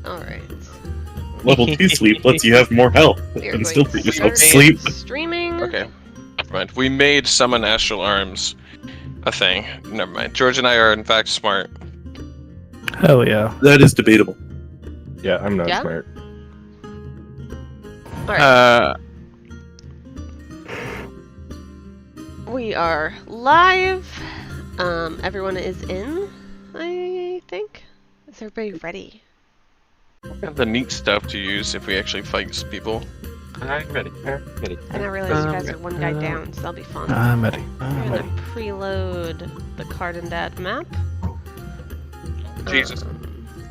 Alright. Level 2 sleep lets you have more health and still put yourself to sleep. Streaming. Okay. Never mind. We made summon astral arms a thing. Never mind. George and I are in fact smart. Hell yeah. That is debatable. Yeah, I'm not Yeah? smart. Alright. We are live. Everyone is in, I think. Is everybody ready? We have the neat stuff to use if we actually fight people. I'm ready. I'm ready. And I realize you guys are one guy down, so that'll be fun. I'm ready. I'm gonna preload the Cardendad map. Jesus.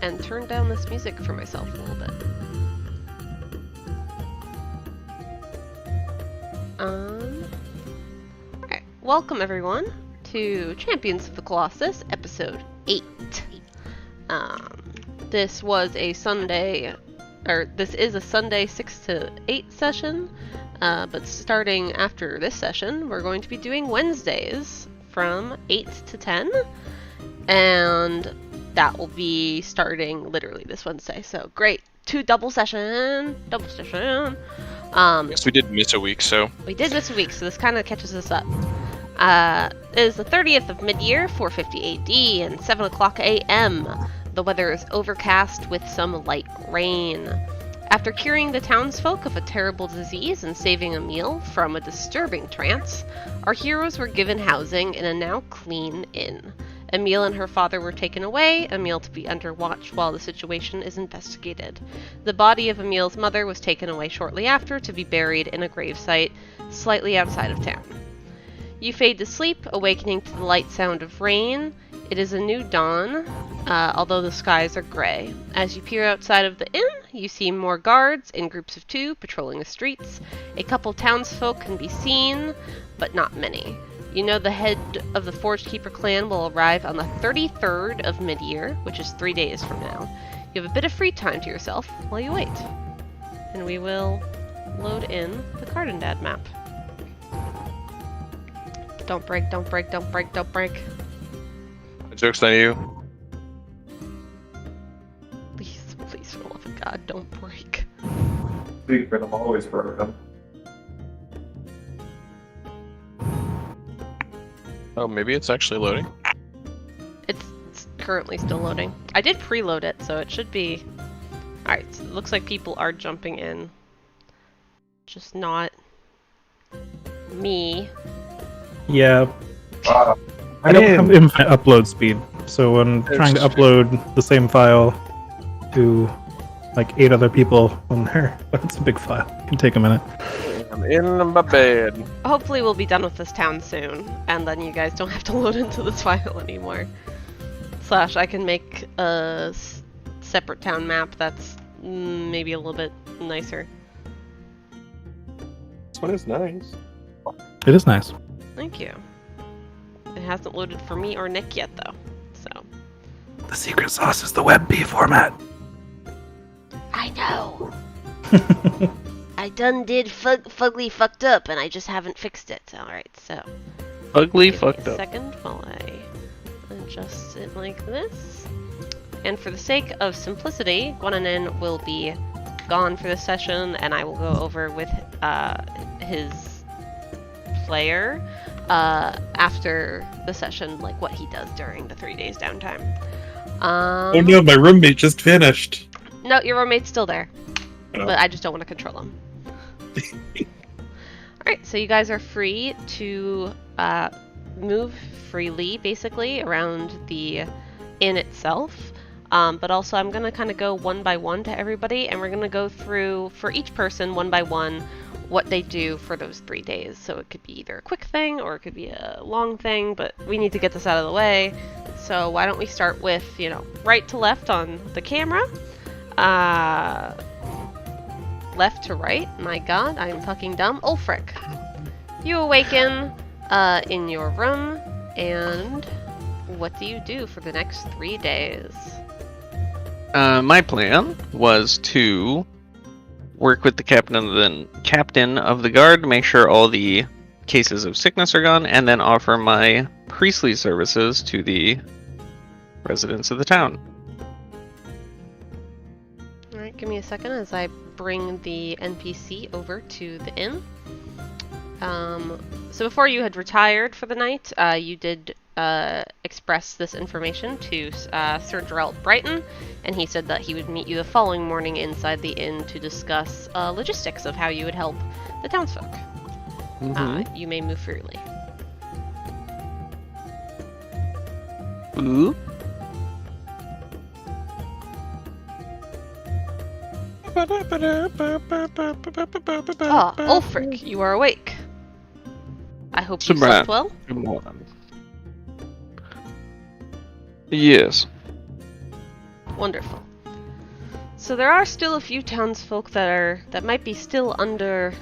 And turn down this music for myself a little bit. Alright, welcome everyone to Champions of the Colossus, episode 8. This was a Sunday, or this is a Sunday 6 to 8 session, but starting after this session, we're going to be doing Wednesdays from 8 to 10, and that will be starting literally this Wednesday, so great. Double session. Yes, we did miss a week, so. We did miss a week, so this kind of catches us up. It is the 30th of Midyear, 4:50 AD, and 7 o'clock AM. The weather is overcast with some light rain. After curing the townsfolk of a terrible disease and saving Emil from a disturbing trance, our heroes were given housing in a now clean inn. Emil and her father were taken away, Emil to be under watch while the situation is investigated. The body of Emil's mother was taken away shortly after to be buried in a gravesite slightly outside of town. You fade to sleep, awakening to the light sound of rain. It is a new dawn, although the skies are gray. As you peer outside of the inn, you see more guards in groups of 2 patrolling the streets. A couple townsfolk can be seen, but not many. You know the head of the Forgekeeper clan will arrive on the 33rd of Midyear, which is 3 days from now. You have a bit of free time to yourself while you wait. And we will load in the Cardendad map. Don't break, don't break, don't break, don't break. The joke's on you. Please, please, for the love of God, don't break. Secret, I'm always broken. Oh, maybe it's actually loading. It's currently still loading. I did preload it, so it should be... Alright, so it looks like people are jumping in. Just not... me. Yeah. I I don't have infinite upload speed, so when trying to upload the same file to like 8 other people on there, but it's a big file. It can take a minute. I'm in my bed. Hopefully we'll be done with this town soon, and then you guys don't have to load into this file anymore. / I can make a separate town map that's maybe a little bit nicer. This one is nice. It is nice. Thank you. It hasn't loaded for me or Nick yet, though, so... The secret sauce is the WebP format. I know! I done did fugly fucked up, and I just haven't fixed it. Alright, so... Ugly give fucked me a up. second while I adjust it like this. And for the sake of simplicity, Guananin will be gone for this session, and I will go over with his player after the session, like what he does during the 3 days downtime. Oh no, my roommate just vanished. No, your roommate's still there, Oh. but I just don't want to control him. Alright, so you guys are free to move freely, basically, around the inn itself. But also I'm going to kind of go one by one to everybody, and we're going to go through, for each person, one by one, what they do for those 3 days. So it could be either a quick thing, or it could be a long thing, but we need to get this out of the way. So why don't we start with, right to left on the camera. Left to right. My god, I am fucking dumb. Ulfric. You awaken in your room, and what do you do for the next 3 days? My plan was to work with the captain of the guard, make sure all the cases of sickness are gone, and then offer my priestly services to the residents of the town. Alright, give me a second as I bring the NPC over to the inn. So before you had retired for the night, you did express this information to Sir Geralt Brighton, and he said that he would meet you the following morning inside the inn to discuss logistics of how you would help the townsfolk. You may move freely. Ooh. Ah, Ulfric, you are awake. I hope you slept well. Good morning. Yes. Wonderful. So there are still a few townsfolk that might be still under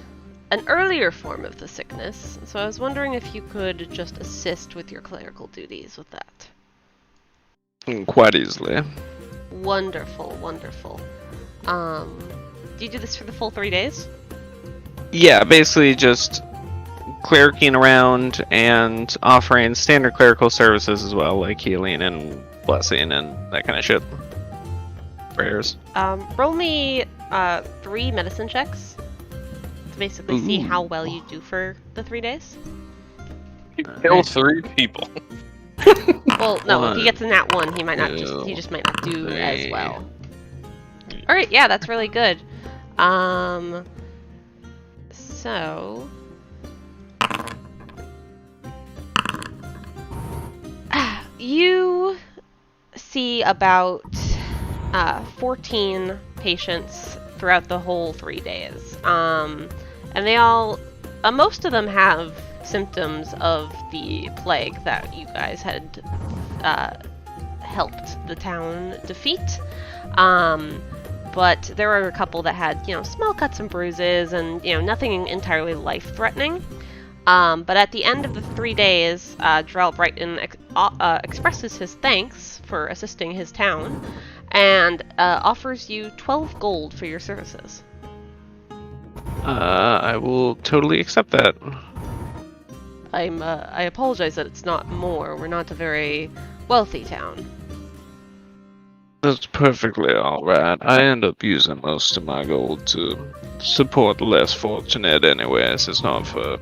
an earlier form of the sickness, so I was wondering if you could just assist with your clerical duties with that. Quite easily. Wonderful, wonderful. Do you do this for the full 3 days? Yeah, basically just clericking around and offering standard clerical services as well, like healing and blessing and that kind of shit. Prayers. Roll me 3 medicine checks to basically see how well you do for the 3 days. You kill 3 people. Well, no, if he gets a nat 1, he might not he just might not do as well. Alright, yeah, that's really good. So you see about 14 patients throughout the whole 3 days. And they all, most of them have symptoms of the plague that you guys had helped the town defeat. But there were a couple that had, small cuts and bruises and, nothing entirely life-threatening. But at the end of the 3 days, Geralt Brighton expresses his thanks for assisting his town and offers you 12 gold for your services. I will totally accept that. I apologize that it's not more. We're not a very wealthy town. That's perfectly alright. I end up using most of my gold to support the less fortunate anyways. It's not for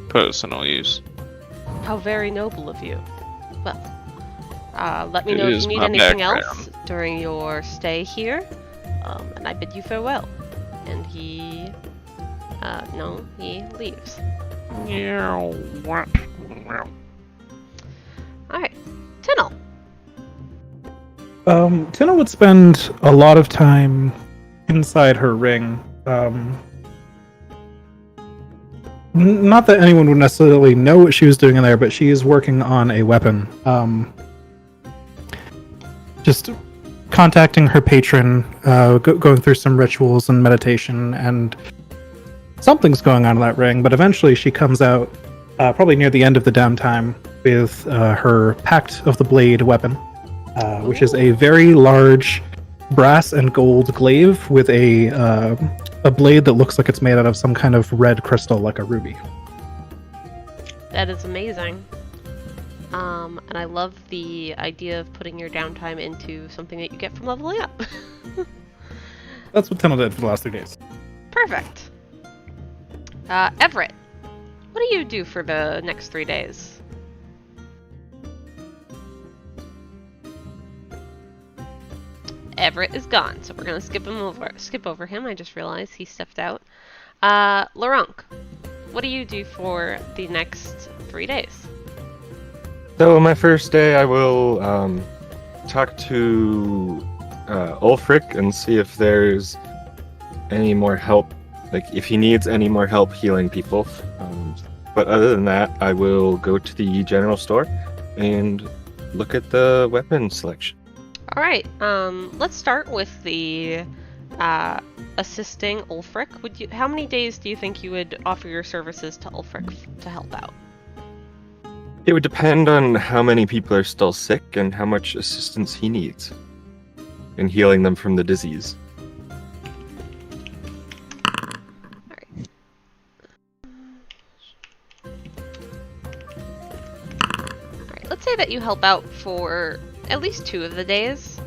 personal use. How very noble of you. Well, let me know It if is you need my anything background. else during your stay here. And I bid you farewell. And he leaves. Alright. Tinnel. Tina would spend a lot of time inside her ring. Not that anyone would necessarily know what she was doing in there, but she is working on a weapon. Just contacting her patron, going through some rituals and meditation, and something's going on in that ring, but eventually she comes out, probably near the end of the downtime, with her Pact of the Blade weapon, which is a very large brass and gold glaive with a blade that looks like it's made out of some kind of red crystal, like a ruby. That is amazing. And I love the idea of putting your downtime into something that you get from leveling up. That's what Tunnel did for the last 3 days. Perfect. Everett, what do you do for the next 3 days? Everett is gone, so we're gonna skip over him. I just realized he stepped out. Laurent, what do you do for the next 3 days? So my first day, I will talk to Ulfric and see if there's any more help, like if he needs any more help healing people. But other than that, I will go to the general store and look at the weapon selection. All right. Let's start with the assisting Ulfric. How many days do you think you would offer your services to Ulfric to help out? It would depend on how many people are still sick and how much assistance he needs in healing them from the disease. Alright, let's say that you help out for at least 2 of the days.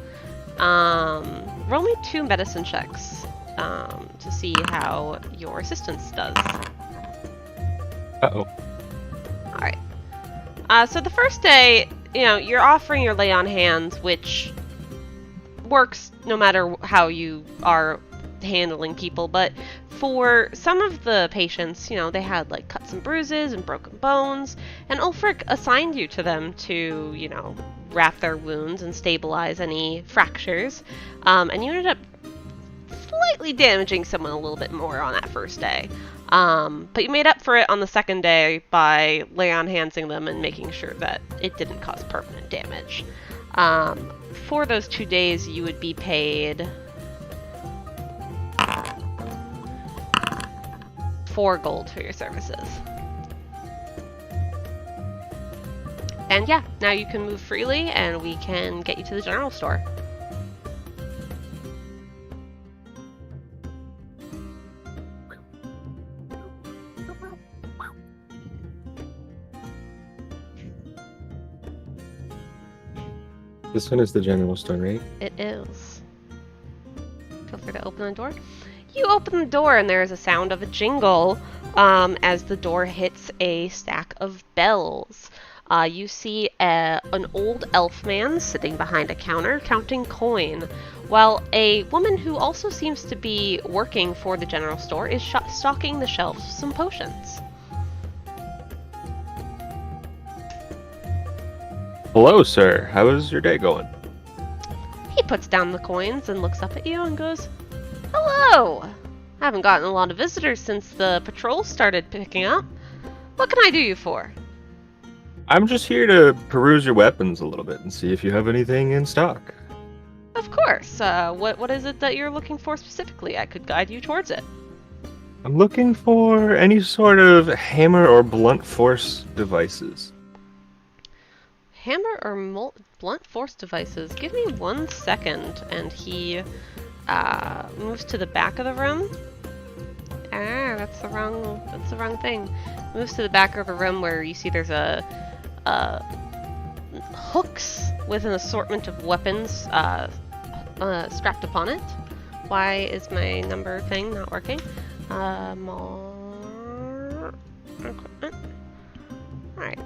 roll me 2 medicine checks to see how your assistance does. Uh-oh. Alright. So the first day, you're offering your lay on hands, which works no matter how you are handling people, but for some of the patients, they had like cuts and bruises and broken bones, and Ulfric assigned you to them to, wrap their wounds and stabilize any fractures, and you ended up slightly damaging someone a little bit more on that first day. But you made up for it on the second day by lay on handsing them and making sure that it didn't cause permanent damage. For those 2 days, you would be paid 4 gold for your services. And yeah, now you can move freely and we can get you to the general store. This one is the general store, right? It is. Feel free to open the door. You open the door and there is a sound of a jingle as the door hits a stack of bells. You see an old elf man sitting behind a counter counting coin, while a woman who also seems to be working for the general store is stocking the shelves with some potions. Hello, sir. How is your day going? He puts down the coins and looks up at you and goes, "Hello! I haven't gotten a lot of visitors since the patrol started picking up. What can I do you for?" I'm just here to peruse your weapons a little bit and see if you have anything in stock. Of course. What is it that you're looking for specifically? I could guide you towards it. I'm looking for any sort of hammer or blunt force devices. Hammer or blunt force devices. Give me 1 second, and he moves to the back of the room. That's the wrong thing. Moves to the back of the room where you see there's a hooks with an assortment of weapons strapped upon it. Why is my number thing not working? More equipment. Alright.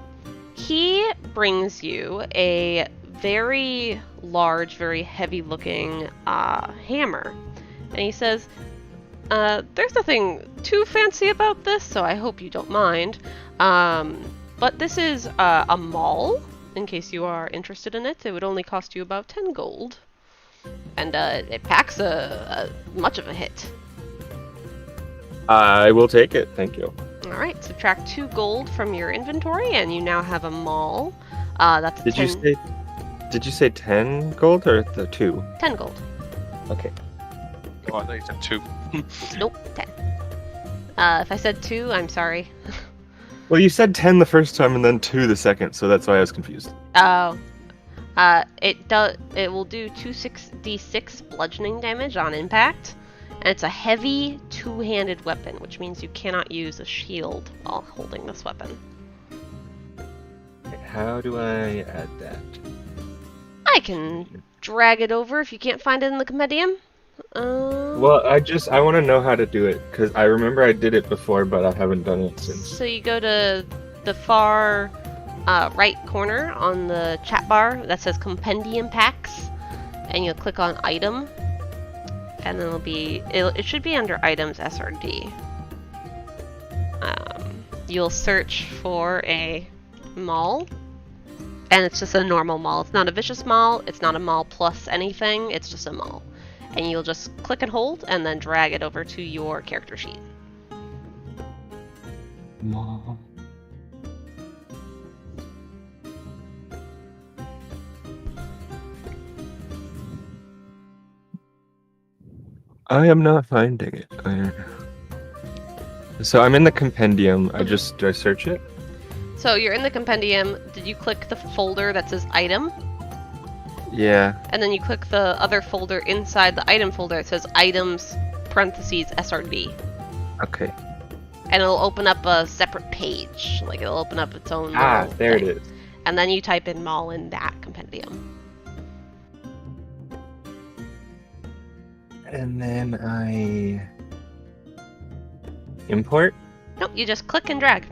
He brings you a very large, very heavy looking hammer. And he says, there's nothing too fancy about this, so I hope you don't mind. But this is a maul, in case you are interested in it. It would only cost you about 10 gold. And it packs much of a hit. I will take it, thank you. Alright, subtract 2 gold from your inventory, and you now have a maul. That's Did you say 10 gold or the 2? 10 gold. Okay. Oh, I thought you said 2. Nope, 10. If I said 2, I'm sorry. Well, you said 10 the first time and then 2 the second, so that's why I was confused. Oh. It will do 2d6 bludgeoning damage on impact, and it's a heavy 2-handed weapon, which means you cannot use a shield while holding this weapon. How do I add that? I can drag it over if you can't find it in the compendium. Well, I want to know how to do it, because I remember I did it before, but I haven't done it since. So you go to the far right corner on the chat bar that says Compendium Packs, and you'll click on Item, and then it should be under Items SRD. You'll search for a maul, and it's just a normal maul. It's not a vicious maul, it's not a maul plus anything, it's just a maul. And you'll just click and hold, and then drag it over to your character sheet. Maul. I am not finding it. So I'm in the compendium. Do I search it? So you're in the compendium. Did you click the folder that says item? Yeah. And then you click the other folder inside the item folder. It says items parentheses SRD. Okay. And it'll open up a separate page. Like it'll open up its own. There thing. it is. And then you type in maul in that compendium. And then I import. Nope, you just click and drag.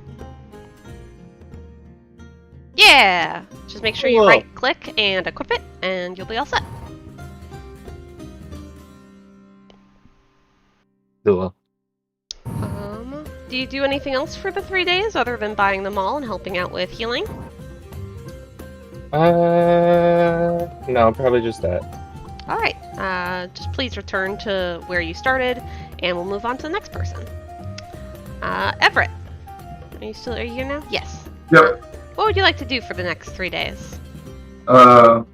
Yeah! Just make sure you Cool. right click and equip it, and you'll be all set. Cool. Do you do anything else for the 3 days other than buying them all and helping out with healing? No, probably just that. Alright, just please return to where you started, and we'll move on to the next person. Everett. Are you here now? Yes. Yep. What would you like to do for the next 3 days? I'm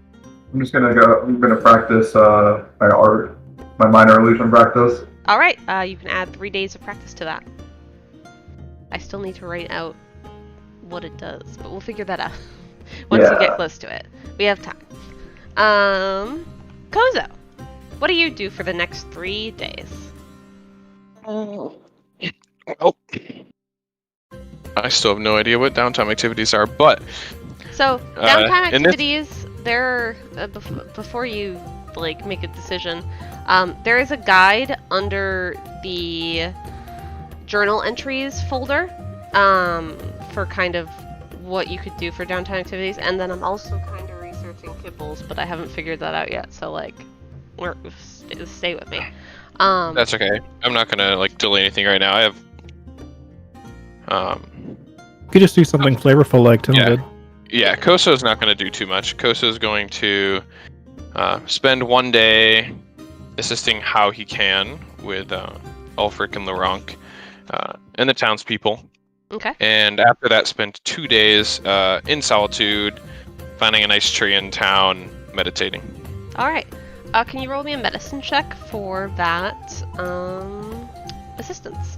gonna practice my art, my minor illusion practice. Alright, you can add 3 days of practice to that. I still need to write out what it does, but we'll figure that out once we get close to it. We have time. Kozo, what do you do for the next 3 days? Oh. I still have no idea what downtime activities are, but So, downtime in this- activities, there, before you, like, make a decision, there is a guide under the journal entries folder, for kind of what you could do for downtime activities, and then I'm also kind of researching kibbles, but I haven't figured that out yet, so, like, stay with me. that's okay. I'm not gonna, like, delay anything right now. I have... You could just do something flavorful like Tim Yeah. did. Yeah, Koso's not going to do too much. Koso's going to spend 1 day assisting how he can with Ulfric and Laronk and the townspeople. Okay. And after that, spend 2 days in solitude, finding a nice tree in town, meditating. Alright. Can you roll me a medicine check for that, assistance?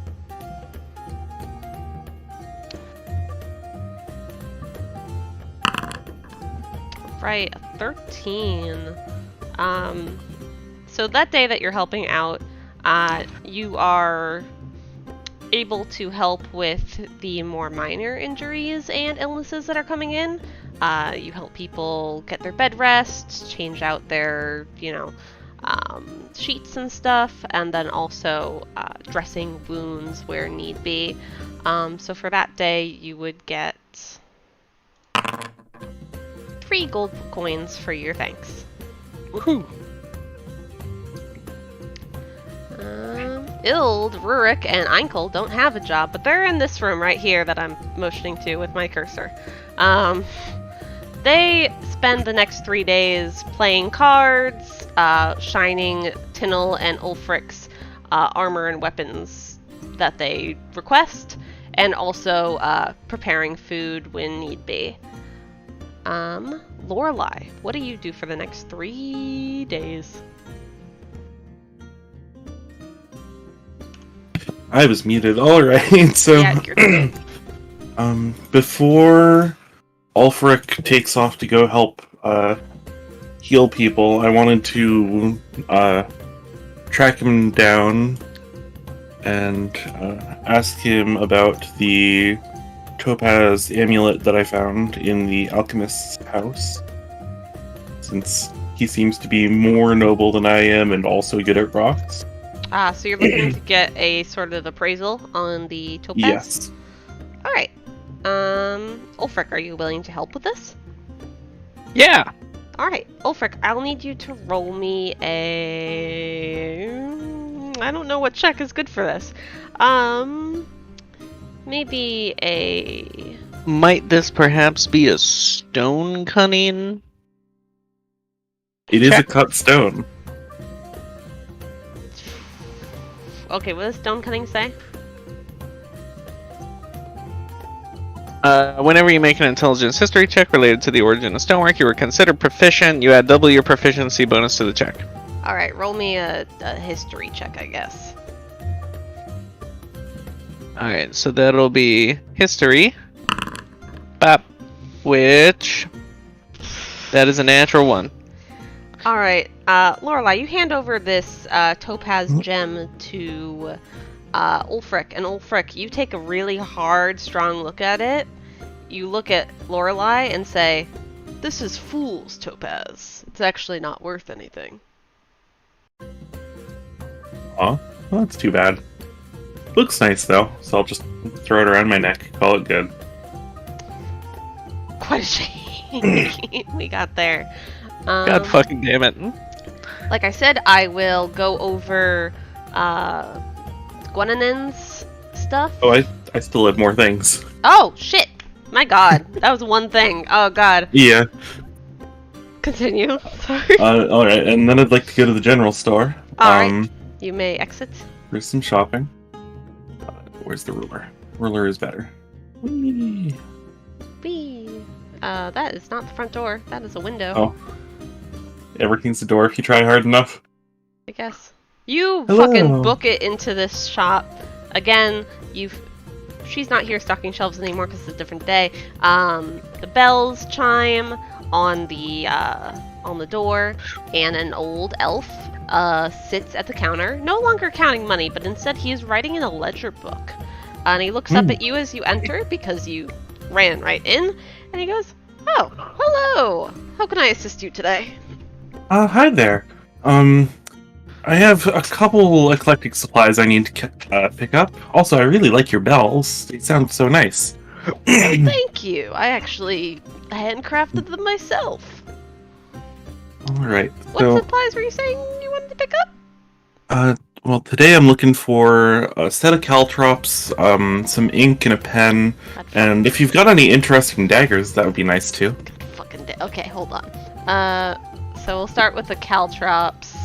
Right, a 13. So that day that you're helping out, you are able to help with the more minor injuries and illnesses that are coming in. You help people get their bed rest, change out their, sheets and stuff, and then also dressing wounds where need be. So for that day, you would get 3 gold coins for your thanks. Woohoo! Ild, Rurik, and Einkel don't have a job, but they're in this room right here that I'm motioning to with my cursor. They spend the next 3 days playing cards, shining Tinnel and Ulfric's armor and weapons that they request, and also preparing food when need be. Lorelei, what do you do for the next 3 days? I was muted. All right, so Yeah, you're good. before Ulfric takes off to go help heal people, I wanted to track him down and ask him about the topaz amulet that I found in the alchemist's house, since he seems to be more noble than I am and also good at rocks. So you're looking to get a sort of appraisal on the topaz? Yes. Alright. Ulfric, are you willing to help with this? Yeah. Alright, Ulfric, I'll need you to roll me a... I don't know what check is good for this. Maybe a... Might this perhaps be a stone cunning? It is a Check. cut stone. Okay, what does stone cutting say? Whenever you make an intelligence history check related to the origin of stonework, you are considered proficient. You add double your proficiency bonus to the check. Alright, roll me a history check, I guess. Alright, so that'll be history. Bop. Which... That is a natural 1. Alright, Lorelei, you hand over this topaz gem to Ulfric, and Ulfric, you take a really hard, strong look at it. You look at Lorelei and say, "This is fool's topaz. It's actually not worth anything." Oh, well, that's too bad. Looks nice though, so I'll just throw it around my neck. Call it good. Quite a shame we got there. God fucking damn it. Like I said, I will go over Gwenanin's stuff. Oh, I still have more things. Oh, shit! My god, that was one thing. Oh god. Yeah. Continue. Sorry. Alright, and then I'd like to go to the general store. Alright. You may exit. There's some shopping. Where's the ruler? Ruler is better. Whee! Whee! That is not the front door. That is a window. Oh. Everything's the door if you try hard enough. I guess. You Hello. fucking book it into this shop. Again, she's not here stocking shelves anymore because it's a different day. The bells chime on the door, and an old elf sits at the counter, no longer counting money, but instead he is writing in a ledger book. And he looks up at you as you enter because you ran right in, and he goes, "Oh, hello! How can I assist you today?" Hi there. I have a couple eclectic supplies I need to pick up. Also, I really like your bells. They sound so nice. Thank you. I actually handcrafted them myself. Alright, What so... supplies were you saying you wanted to pick up? Well, today I'm looking for a set of caltrops, some ink and a pen, and if you've got any interesting daggers, that would be nice too. Okay, hold on. So we'll start with the caltrops,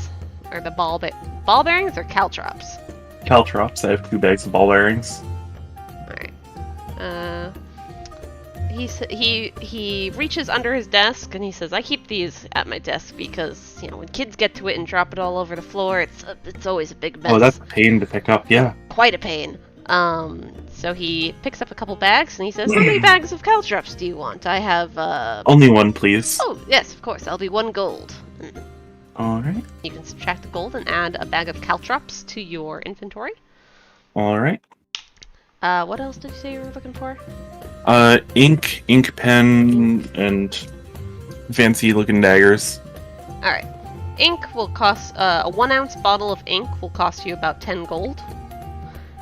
or the ball bearings, or caltrops. Caltrops. I have 2 bags of ball bearings. Alright. He reaches under his desk and he says, "I keep these at my desk because, you know, when kids get to it and drop it all over the floor, it's always a big mess." Oh, that's a pain to pick up, yeah. Quite a pain. So he picks up a couple bags and he says, "How many bags of caltrops do you want? I have, Only one, please. Oh, yes, of course. I'll be 1 gold." Alright. You can subtract the gold and add a bag of caltrops to your inventory. Alright. What else did you say you were looking for? Ink pen, and fancy looking daggers. Alright. Ink will cost, a 1 ounce bottle of ink will cost you about 10 gold.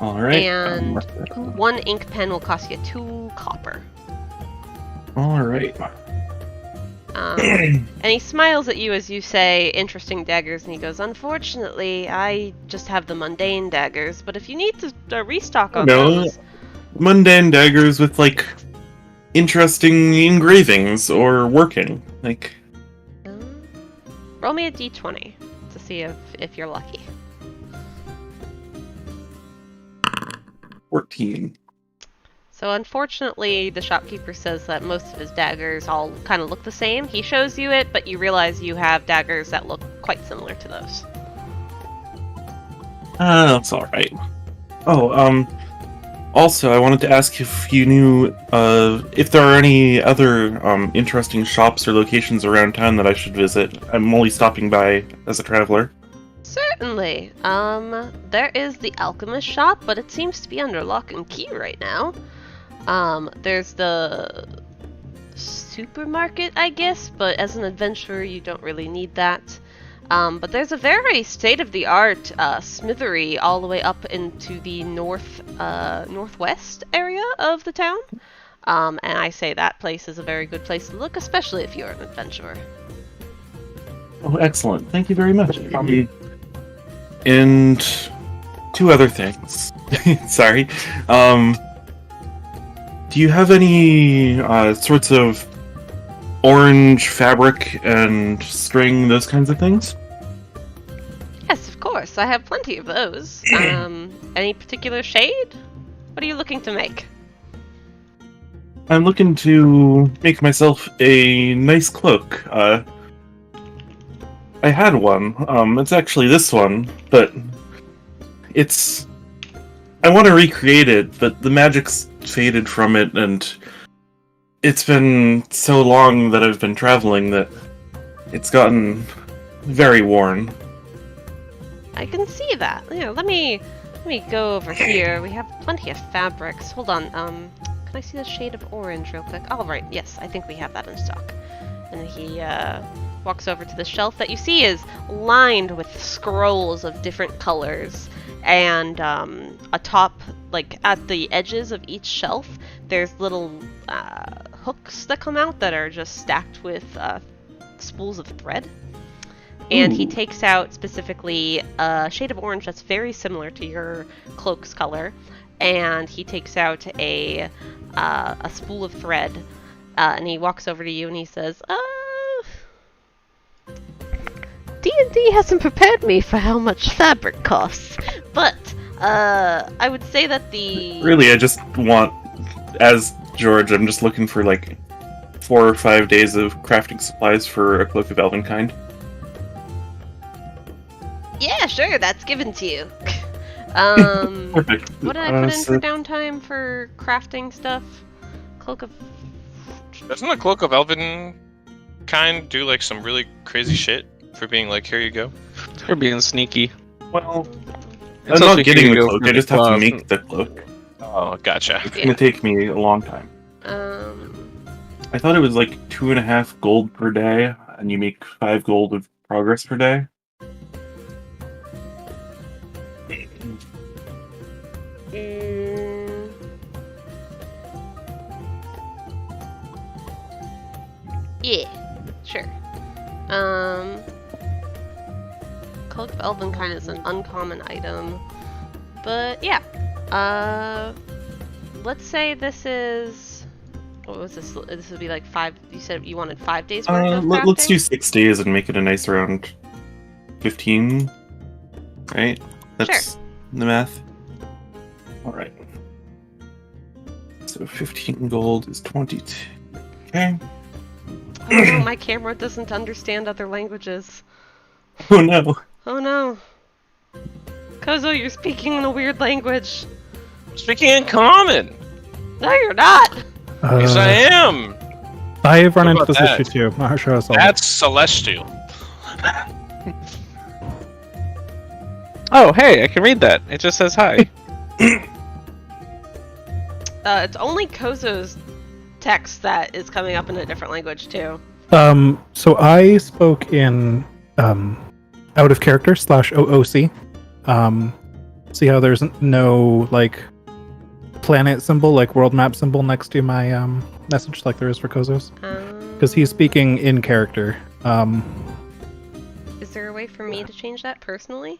Alright. And 1 ink pen will cost you 2 copper. Alright. And he smiles at you as you say interesting daggers, and he goes, "Unfortunately, I just have the mundane daggers, but if you need to restock on those..." Mundane daggers with, like, interesting engravings or working. Like... Roll me a d20 to see if you're lucky. 14. So unfortunately, the shopkeeper says that most of his daggers all kind of look the same. He shows you it, but you realize you have daggers that look quite similar to those. That's alright. Oh, also, I wanted to ask if you knew, if there are any other, interesting shops or locations around town that I should visit. I'm only stopping by as a traveler. Certainly. There is the alchemist shop, but it seems to be under lock and key right now. There's the supermarket, I guess, but as an adventurer, you don't really need that. But there's a very state-of-the-art smithery all the way up into the northwest area of the town. And I say that place is a very good place to look, especially if you're an adventurer. Oh, excellent. Thank you very much. And 2 other things. Sorry. Do you have any sorts of orange fabric and string, those kinds of things? Yes, of course. I have plenty of those. Any particular shade? What are you looking to make? I'm looking to make myself a nice cloak. I had one. It's actually this one, but it's... I want to recreate it, but the magic's faded from it, and it's been so long that I've been traveling that it's gotten very worn. I can see that. Yeah, let me go over here. We have plenty of fabrics. Hold on. Can I see the shade of orange real quick? Oh, right. Yes, I think we have that in stock. And he walks over to the shelf that you see is lined with scrolls of different colors. And atop, like at the edges of each shelf, there's little hooks that come out that are just stacked with spools of thread. And he takes out specifically a shade of orange that's very similar to your cloak's color. And he takes out a spool of thread, and he walks over to you and he says, D&D hasn't prepared me for how much fabric costs, but I would say that the... Really, I just want, as George, I'm just looking for like 4 or 5 days of crafting supplies for a cloak of Elvenkind. Yeah, sure, that's given to you. Perfect. What did I put in for downtime for crafting stuff? Cloak of... Doesn't the Cloak of Elven kind do like some really crazy shit for being like, here you go? For being sneaky. Well, It's I'm also not getting here the you go cloak, for I just have to claws. make the cloak. Oh, gotcha. It's gonna take me a long time. I thought it was like 2.5 gold per day, and you make 5 gold of progress per day. Yeah, sure. Cloak of Elvenkind is an uncommon item. But yeah. Let's say this is... What was this? This would be like 5... You said you wanted 5 days worth of crafting? Let's do 6 days and make it a nice round 15. Right? That's the math. Alright. So 15 gold is 22. Okay. Oh no, my camera doesn't understand other languages. Oh no. Oh no. Kozo, you're speaking in a weird language. Speaking in common! No, you're not! Yes, I am! I've run What into about this that? issue too. Not sure it's all. That's celestial. Oh, hey, I can read that. It just says hi. It's only Kozo's text that is coming up in a different language too. So I spoke in out of character /OOC. See how there's no like planet symbol, like world map symbol next to my message, like there is for Kozo's, because he's speaking in character. Is there a way for me to change that personally?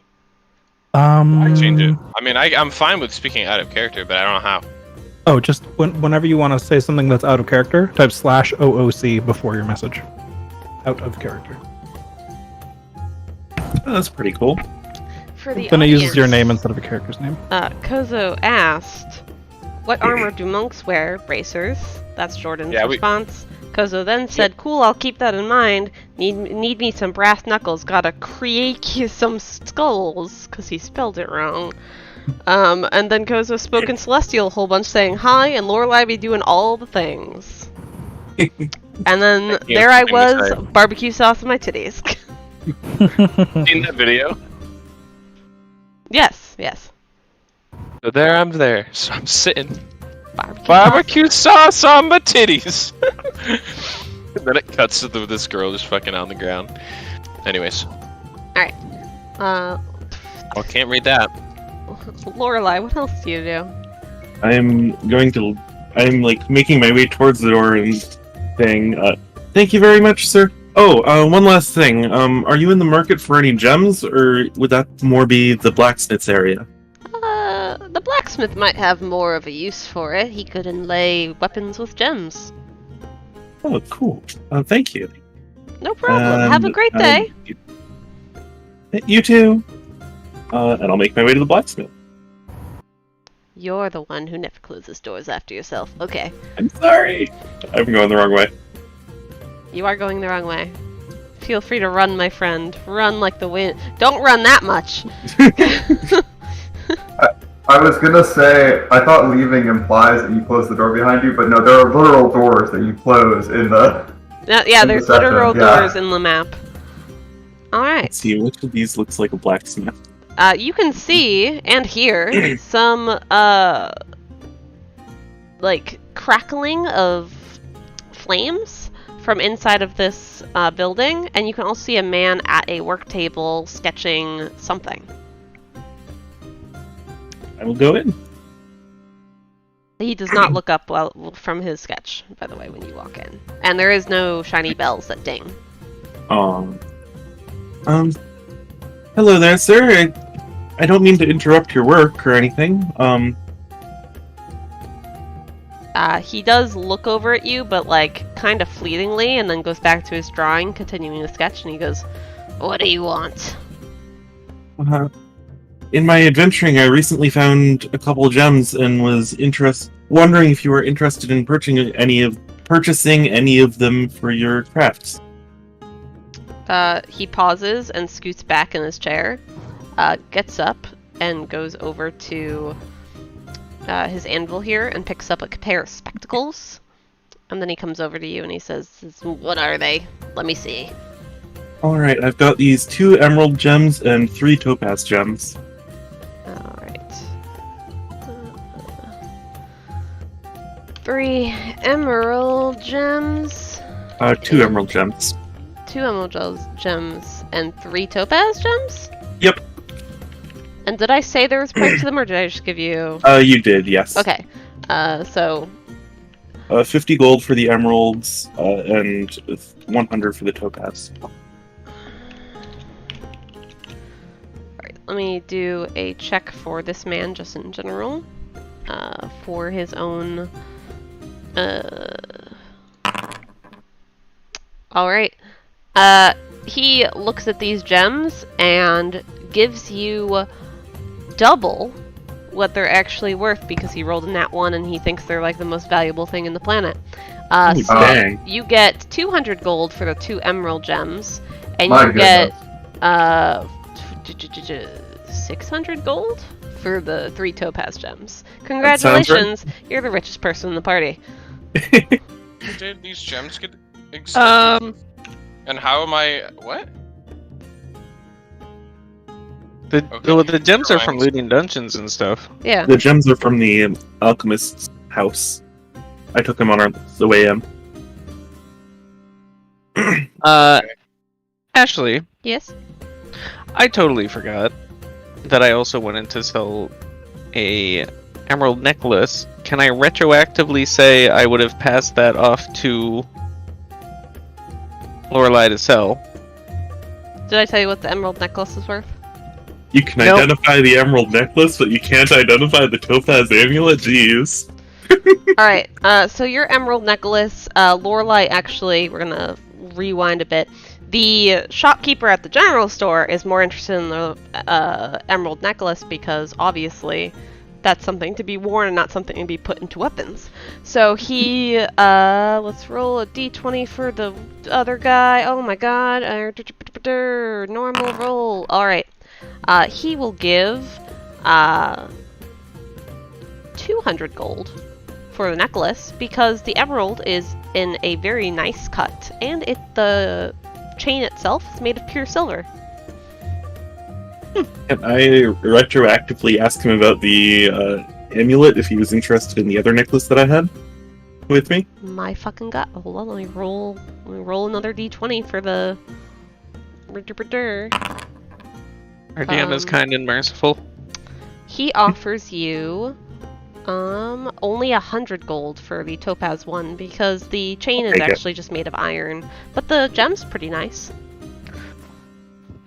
I change it. I mean, I'm fine with speaking out of character, but I don't know how. Oh, just whenever you want to say something that's out of character, type /OOC before your message. Out of character. Oh, that's pretty cool. For the Then it uses your audience, name instead of a character's name. Kozo asked, "What armor do monks wear?" Bracers. That's Jordan's Yeah, we- response. Kozo then said, "Cool, I'll keep that in mind. Need me some brass knuckles. Gotta create you some skulls," because he spelled it wrong. And then Kozo spoke in Celestial a whole bunch, saying hi, and Lorelai be doing all the things. And then you. there I Things was, right. barbecue sauce in my titties. Seen that video? Yes. So there I'm there. So I'm sitting. Barbecue. Barbecue sauce on my titties! And then it cuts to this girl just fucking on the ground. Anyways. Alright. Oh, can't read that. Lorelai, what else do you do? I'm like making my way towards the door and saying, thank you very much, sir. Oh, one last thing. Are you in the market for any gems, or would that more be the blacksmith's area? The blacksmith might have more of a use for it. He could inlay weapons with gems. Oh, cool. Thank you. No problem. Have a great day. You too. And I'll make my way to the blacksmith. You're the one who never closes doors after yourself. Okay. I'm sorry. I'm going the wrong way. You are going the wrong way. Feel free to run, my friend. Run like the wind. Don't run that much. I was gonna say, I thought leaving implies that you close the door behind you, but no, there are literal doors that you close in the... Yeah, there's Interception, literal yeah. doors in the map. Alright. Let's see, which of these looks like a blacksmith? You can see and hear some, like, crackling of flames from inside of this building, and you can also see a man at a work table sketching something. I will go in. He does not look up well from his sketch, by the way, when you walk in. And there is no shiny bells that ding. Hello there, sir. I don't mean to interrupt your work or anything. He does look over at you, but like kind of fleetingly, and then goes back to his drawing, continuing the sketch, and he goes, "What do you want?" In my adventuring, I recently found a couple of gems and was wondering if you were interested in purchasing any of them for your crafts. He pauses and scoots back in his chair, gets up, and goes over to his anvil here and picks up a pair of spectacles. And then he comes over to you and he says, "What are they? Let me see." Alright, I've got these 2 emerald gems and 3 topaz gems. Alright. 3 emerald gems. 2 emerald gems. 2 emerald gems and 3 topaz gems? Yep. And did I say there was price to them, or did I just give you... You did, yes. Okay. So... 50 gold for the emeralds, and 100 for the topaz. Alright, let me do a check for this man, just in general. For his own... Alright. He looks at these gems and gives you double what they're actually worth, because he rolled a nat 1 and he thinks they're like the most valuable thing in the planet. So dang. you get 200 gold for the 2 emerald gems, and My you get 600 gold for the 3 topaz gems. Congratulations, you're the richest person in the party. Did these gems get exist? Um, And how am I... What? The gems are from Never mind. looting dungeons and stuff. Yeah. The gems are from the alchemist's house. I took them on the way in. Ashley, Yes? I totally forgot that I also wanted to sell a emerald necklace. Can I retroactively say I would have passed that off to Lorelei to sell? Did I tell you what the emerald necklace is worth? You can Nope. identify the emerald necklace, but you can't identify the topaz amulet? Jeez. Alright, so your emerald necklace, Lorelei actually, we're gonna rewind a bit. The shopkeeper at the general store is more interested in the emerald necklace because obviously that's something to be worn and not something to be put into weapons. So he, let's roll a d20 for the other guy. Oh my god, normal roll. Alright, he will give 200 gold for the necklace because the emerald is in a very nice cut, and the chain itself is made of pure silver. Can I retroactively ask him about the amulet if he was interested in the other necklace that I had with me? My fucking god. Hold on, let me roll another d20 for the... Our DM is kind and merciful. He offers you only 100 gold for the topaz one because the chain is take it. actually just made of iron, but the gem's pretty nice.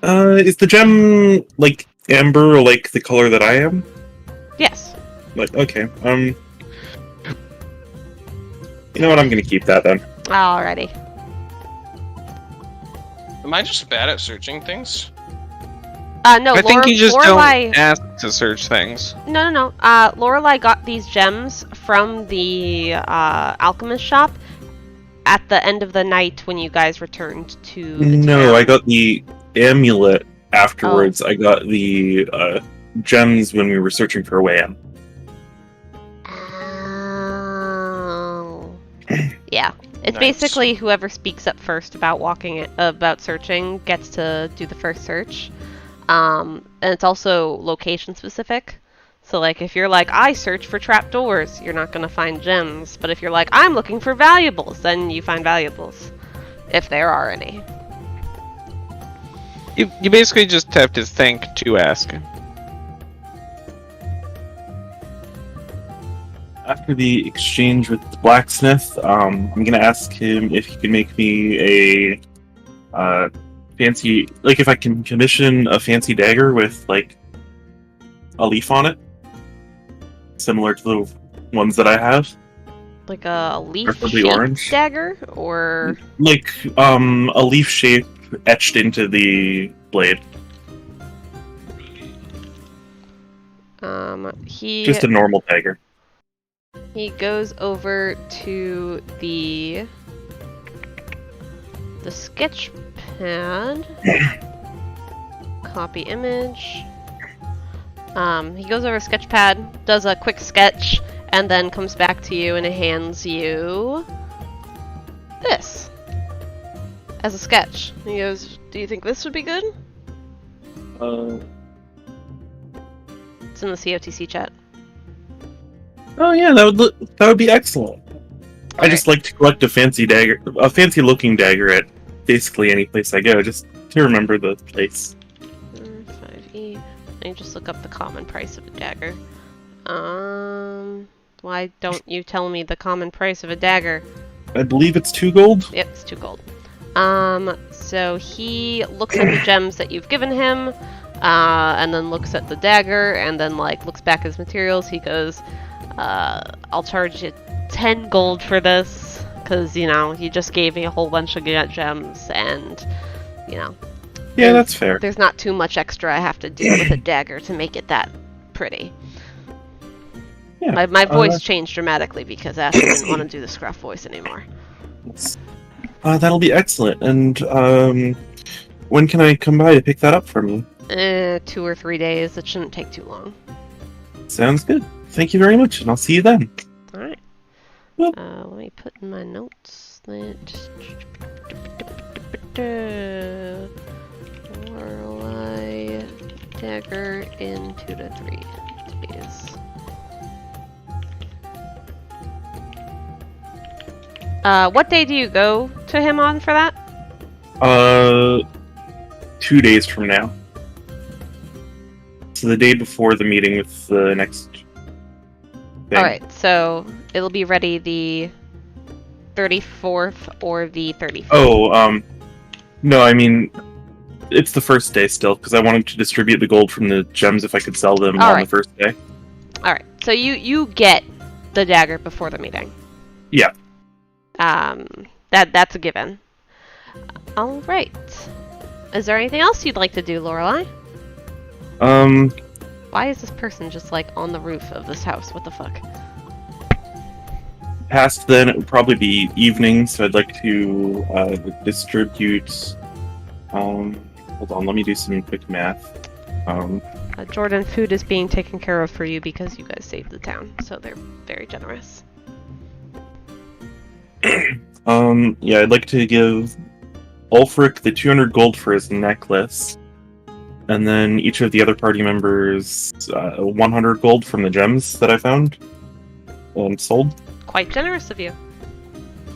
Is the gem like amber or like the color that I am? Yes. Like, okay. You know what? I'm gonna keep that then. Alrighty. Am I just bad at searching things? No, I think you just Lorelei... don't ask to search things. No. Lorelei got these gems from the alchemist shop at the end of the night when you guys returned to the No, town. I got the amulet afterwards. I got the gems when we were searching for a way in. Oh. Yeah. It's Nice. basically whoever speaks up first about searching gets to do the first search. And it's also location specific. So like if you're like, I search for trapdoors, you're not gonna find gems. But if you're like, I'm looking for valuables, then you find valuables. if there are any. You basically just have to think to ask. After the exchange with the blacksmith, I'm gonna ask him if he can make me a fancy, like if I can commission a fancy dagger with like a leaf on it, similar to the ones that I have. Like a Preferably leaf-shaped orange. dagger, or Like a leaf shape etched into the blade. he Just a normal dagger. he goes over to the sketch pad. Copy image. He goes over sketchpad, does a quick sketch, and then comes back to you and hands you this as a sketch. He goes, "Do you think this would be good?" It's in the COTC chat. Oh yeah, that would be excellent. I just like to collect a fancy looking dagger at basically any place I go, just to remember the place. 5E. Let me just look up the common price of a dagger. Why don't you tell me the common price of a dagger? I believe it's 2 gold. Yep, it's 2 gold. So he looks at the gems that you've given him, and then looks at the dagger, and then like looks back at his materials. He goes, I'll charge you 10 gold for this, because, you know, you just gave me a whole bunch of gems, and, you know. Yeah, that's fair. There's not too much extra I have to do with a dagger to make it that pretty. Yeah, My voice changed dramatically because Ashley didn't want to do the scruff voice anymore. That'll be excellent. And when can I come by to pick that up from you? 2 or 3 days. It shouldn't take too long. Sounds good. Thank you very much, and I'll see you then. Alright. Well. Let me put in my notes that... Lorelei dagger in 2 to 3 days. What day do you go to him on for that? 2 days from now. So the day before the meeting with the next thing. Alright, so it'll be ready the 34th or the 35th. Oh, no, I mean, it's the first day still, because I wanted to distribute the gold from the gems if I could sell them on the first day. Alright, so you get the dagger before the meeting. Yeah. That's a given. Alright. Is there anything else you'd like to do, Lorelei? Why is this person just like on the roof of this house? What the fuck? Past then, it would probably be evening, so I'd like to distribute. Hold on, let me do some quick math. Jordan, food is being taken care of for you because you guys saved the town, so they're very generous. Yeah, I'd like to give Ulfric the 200 gold for his necklace, and then each of the other party members 100 gold from the gems that I found and sold. Quite generous of you.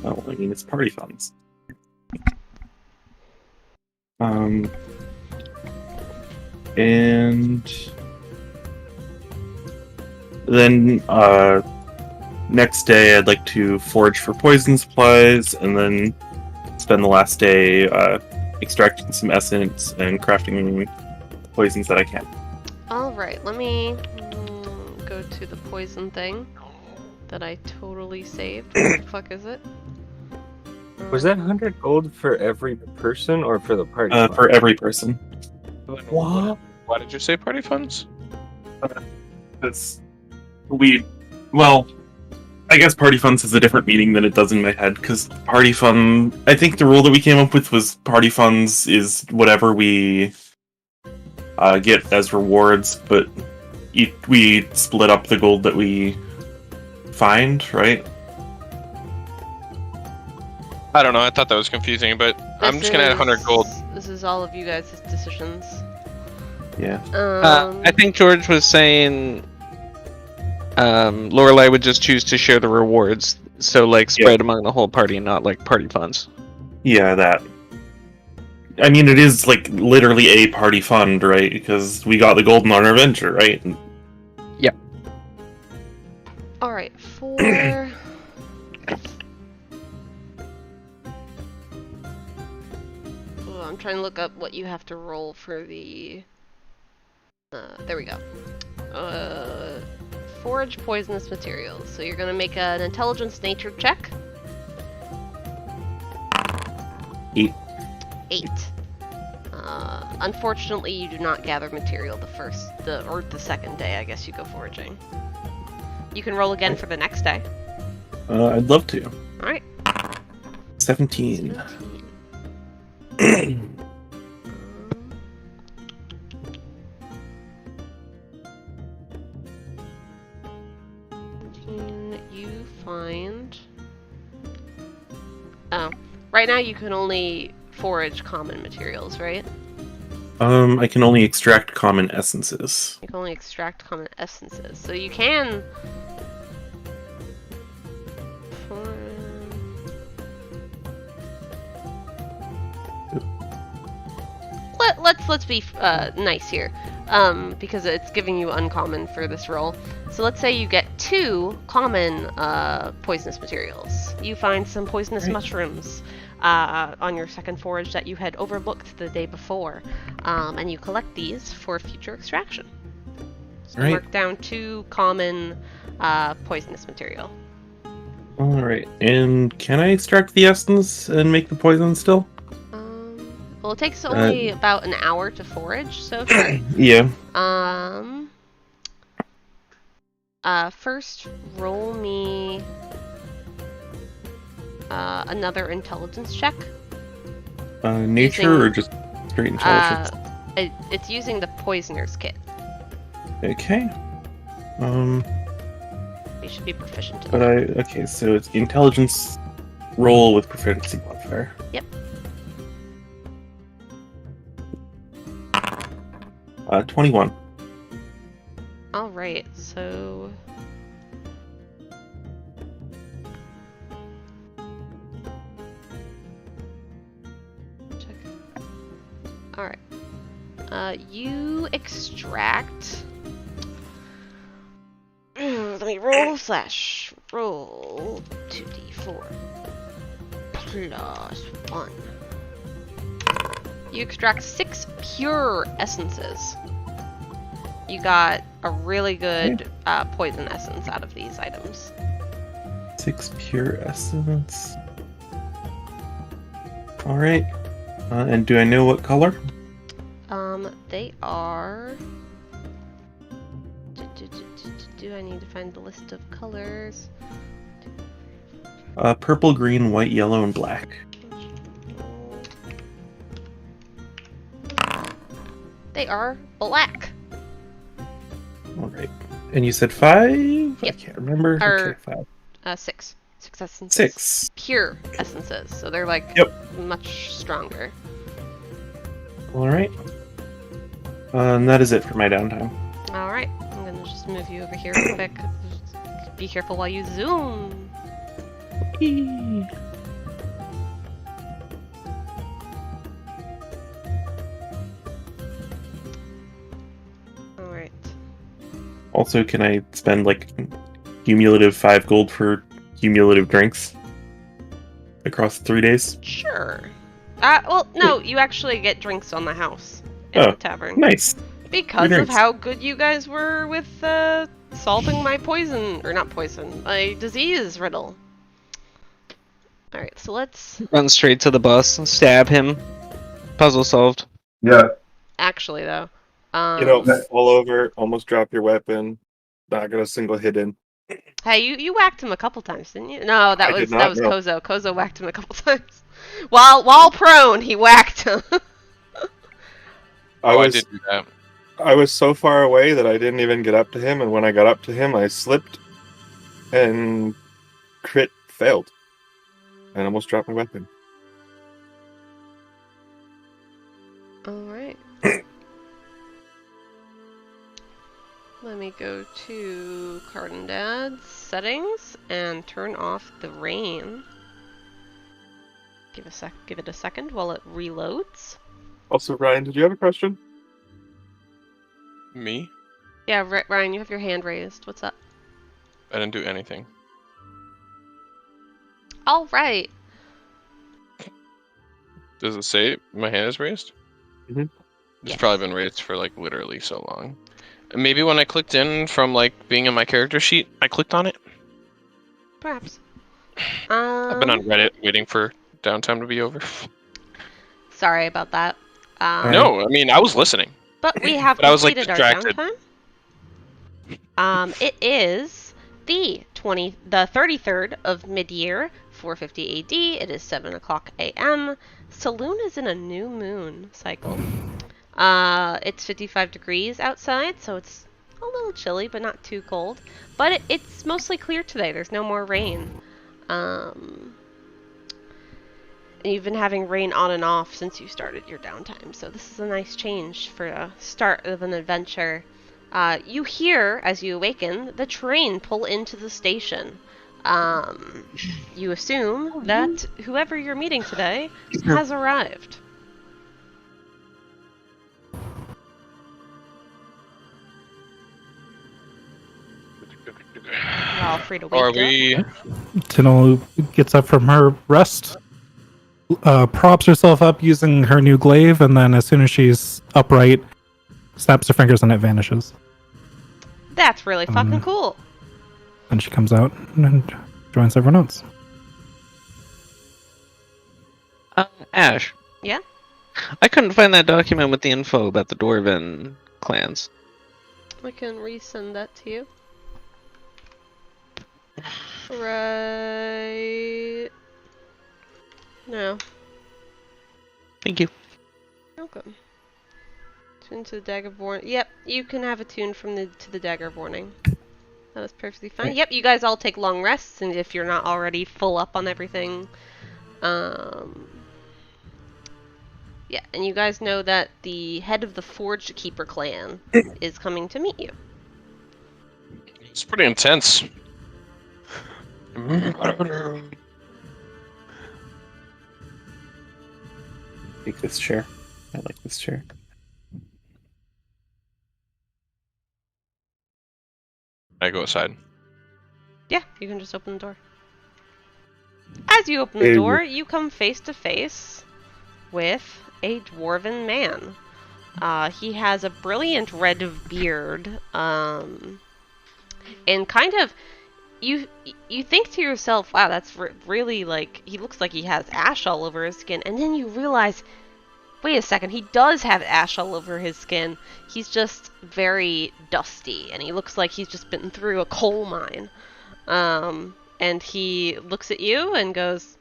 Oh, I mean, it's party funds. And then next day I'd like to forage for poison supplies, and then spend the last day extracting some essence and crafting poisons that I can. Alright, let me go to the poison thing that I totally saved. What the fuck is it? Was that 100 gold for every person or for the party? For every person. What? Why did you say party funds? Because I guess party funds has a different meaning than it does in my head, because party fund... I think the rule that we came up with was party funds is whatever we get as rewards, but we split up the gold that we find, right? I don't know, I thought that was confusing, but I'm just gonna add 100 gold. This is all of you guys' decisions. Yeah. I think George was saying Lorelei would just choose to share the rewards, so like spread among the whole party, not like party funds. Yeah, that. I mean, it is like literally a party fund, right? Because we got the gold on our venture, right? Alright, for... Oh, I'm trying to look up what you have to roll for the... there we go. Forage poisonous materials. So you're gonna make an intelligence nature check. 8. 8. Unfortunately, you do not gather material the second day, I guess you go foraging. You can roll again for the next day. I'd love to. Alright. 17. 17. You find... Oh. Right now you can only forage common materials, right? I can only extract common essences. You can only extract common essences. So you can... Let's be nice here, because it's giving you uncommon for this roll. So let's say you get 2 common poisonous materials. You find some poisonous mushrooms on your second forage that you had overlooked the day before, and you collect these for future extraction. So mark down 2 common poisonous material. Alright, and can I extract the essence and make the poison still? Well, it takes only about an hour to forage, so sure. Yeah. First, roll me another intelligence check. Nature or just straight intelligence? It's using the poisoner's kit. Okay. You should be proficient in But that. okay, so it's intelligence roll with proficiency modifier. Yep. 21. Alright, so... Check. Alright. You extract... Let me roll / roll 2d4 plus 1. You extract 6 pure essences. You got a really good poison essence out of these items. 6 pure essence. Alright. And do I know what color? They are... Do I need to find the list of colors? Purple, green, white, yellow, and black. They are black. Alright. And you said 5? Yep. I can't remember. Or, Okay, 5. 6. 6 essences. 6. Pure essences, so they're like much stronger. Alright. And that is it for my downtime. Alright, I'm gonna just move you over here real quick. Just be careful while you zoom. Whee! Alright. Also, can I spend like cumulative 5 gold for cumulative drinks across 3 days? Sure. Well, no, you actually get drinks on the house in the tavern. Nice. Because Good of drinks. how good you guys were with solving my poison, or not poison, my disease riddle. Alright, so let's... Run straight to the bus, stab him. Puzzle solved. Yeah. Actually, though... You don't fall over, almost drop your weapon, not get a single hit in. Hey, you whacked him a couple times, didn't you? No, that I was did not, no. Kozo. Kozo whacked him a couple times. While prone, he whacked him. I did do that. I was so far away that I didn't even get up to him, and when I got up to him, I slipped and crit failed. And almost dropped my weapon. Alright. Let me go to Cardendad's settings and turn off the rain. Give it a second while it reloads. Also, Ryan, did you have a question? Me? Yeah, Ryan, you have your hand raised. What's up? I didn't do anything. All right. Does it say my hand is raised? Mhm. It's Yes. probably been raised for like literally so long. Maybe when I clicked in from like being in my character sheet, I clicked on it. Perhaps. I've been on Reddit waiting for downtime to be over. Sorry about that. No, I mean I was listening. But we have But I was, like, completed our distracted. downtime. It is the 33rd of Midyear, 450 AD. It is 7 o'clock a.m. Saloon is in a new moon cycle. It's 55 degrees outside, so it's a little chilly, but not too cold. But it's mostly clear today. There's no more rain. And you've been having rain on and off since you started your downtime, so this is a nice change for a start of an adventure. You hear, as you awaken, the train pull into the station. You assume that whoever you're meeting today has arrived. You're all free to wake Are up. we? Tinel gets up from her rest, props herself up using her new glaive, and then as soon as she's upright, snaps her fingers and it vanishes. That's really fucking cool. Then she comes out and joins everyone else. Ash. Yeah? I couldn't find that document with the info about the Dwarven clans. I can resend that to you. Right. No. Thank you. Welcome. Tune to the Dagger of Warning. Yep, you can have a tune from the Dagger of Warning. That was perfectly fine. Yep, you guys all take long rests, and if you're not already full up on everything, yeah, and you guys know that the head of the Forgekeeper clan is coming to meet you. It's pretty intense. Take this chair. I like this chair. I go aside. Yeah, you can just open the door. As you open the door, you come face to face with a dwarven man. He has a brilliant red beard, and kind of, you think to yourself, wow, that's really, like, he looks like he has ash all over his skin, and then you realize, wait a second, he does have ash all over his skin. He's just very dusty, and he looks like he's just been through a coal mine. And he looks at you and goes,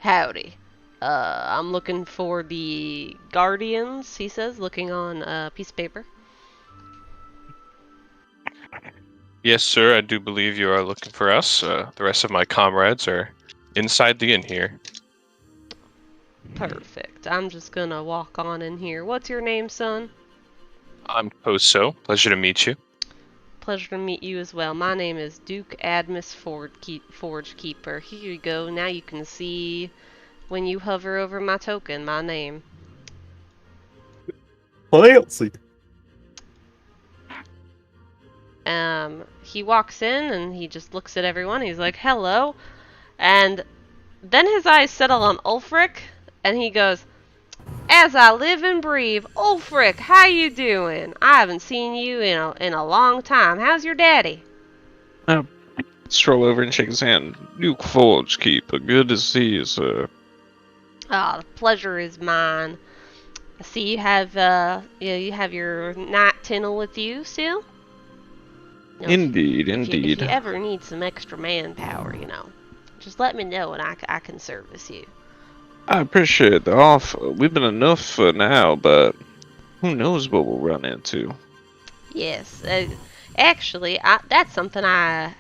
howdy. I'm looking for the Guardians, he says, looking on a piece of paper. Yes, sir, I do believe you are looking for us. The rest of my comrades are inside the inn here. Perfect. I'm just gonna walk on in here. What's your name, son? I'm Koso. Pleasure to meet you. Pleasure to meet you as well. My name is Duke Admus Forgekeeper. Here you go. Now you can see, when you hover over my token, my name. Fancy. He walks in and he just looks at everyone. He's like, hello. And then his eyes settle on Ulfric, and he goes, as I live and breathe, Ulfric, how you doing? I haven't seen you in a long time. How's your daddy? Stroll over and shake his hand. Duke Forgekeeper, good to see you, sir. Ah, the pleasure is mine. I see you have you have your knight Tinel with you still. You know, Indeed, if indeed. you ever need some extra manpower, just let me know and I can service you. I appreciate the offer. We've been enough for now, but who knows what we'll run into. Yes, actually, that's something I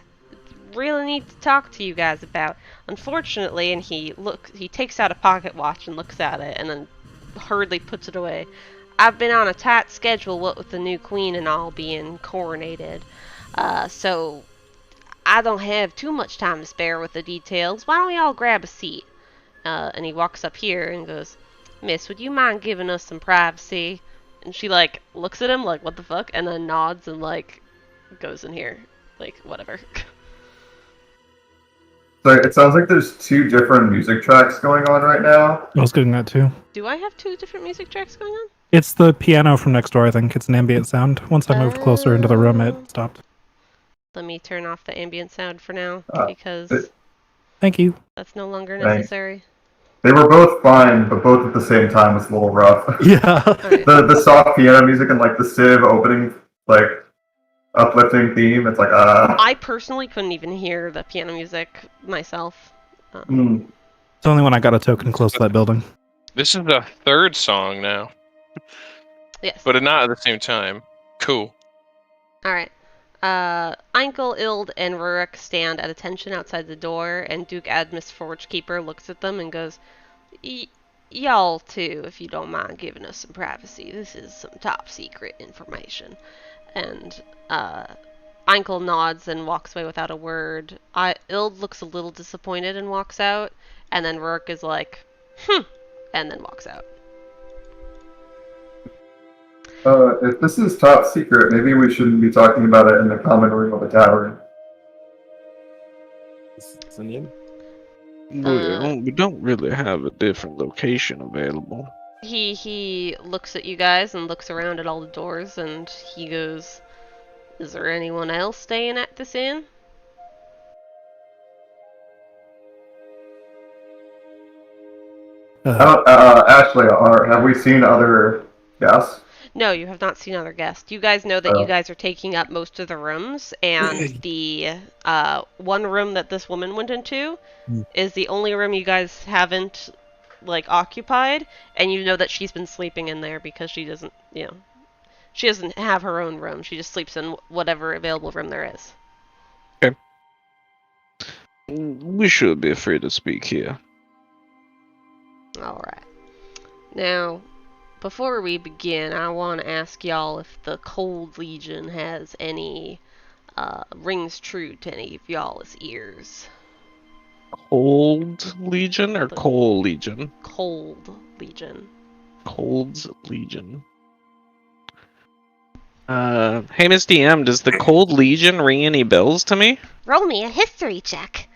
really need to talk to you guys about. Unfortunately, and he takes out a pocket watch and looks at it, and then hurriedly puts it away. I've been on a tight schedule, what with the new queen and all being coronated, so I don't have too much time to spare with the details. Why don't we all grab a seat? And he walks up here and goes, "Miss, would you mind giving us some privacy?" And she like looks at him like, "What the fuck?" and then nods and like goes in here, like whatever. So it sounds like there's 2 different music tracks going on right now. I was getting that too. Do I have 2 different music tracks going on? It's the piano from next door, I think. It's an ambient sound. Once I moved closer into the room, it stopped. Let me turn off the ambient sound for now because Thank you. that's no longer Thanks. necessary. They were both fine, but both at the same time was a little rough. Yeah. Alright. The soft piano music and like the Civ opening, like uplifting theme. It's like I personally couldn't even hear the piano music myself. It's only when I got a token close to that building. This is the 3rd song now, Yes. but not at the same time. Cool. Alright. Einkel, Ild, and Rurik stand at attention outside the door, and Duke Admis Forgekeeper looks at them and goes, "Y'all too, if you don't mind giving us some privacy. This is some top secret information." And Einkel nods and walks away without a word. Ild looks a little disappointed and walks out, and then Rurik is like, and then walks out. if this is top secret, maybe we shouldn't be talking about it in the common room of the tavern. We don't really have a different location available. He looks at you guys and looks around at all the doors, and he goes, "Is there anyone else staying at this inn?" Ashley, have we seen other guests? No, you have not seen other guests. You guys know that you guys are taking up most of the rooms, and the one room that this woman went into is the only room you guys haven't like occupied, and you know that she's been sleeping in there because she doesn't, she doesn't have her own room. She just sleeps in whatever available room there is. Okay. We should be free to speak here. Alright. Now, before we begin, I want to ask y'all if the Cold Legion has any rings true to any of y'all's ears. Cold Legion or Coal Legion? Cold Legion. Cold's Legion. Hey Miss DM, does the Cold Legion ring any bells to me? Roll me a history check.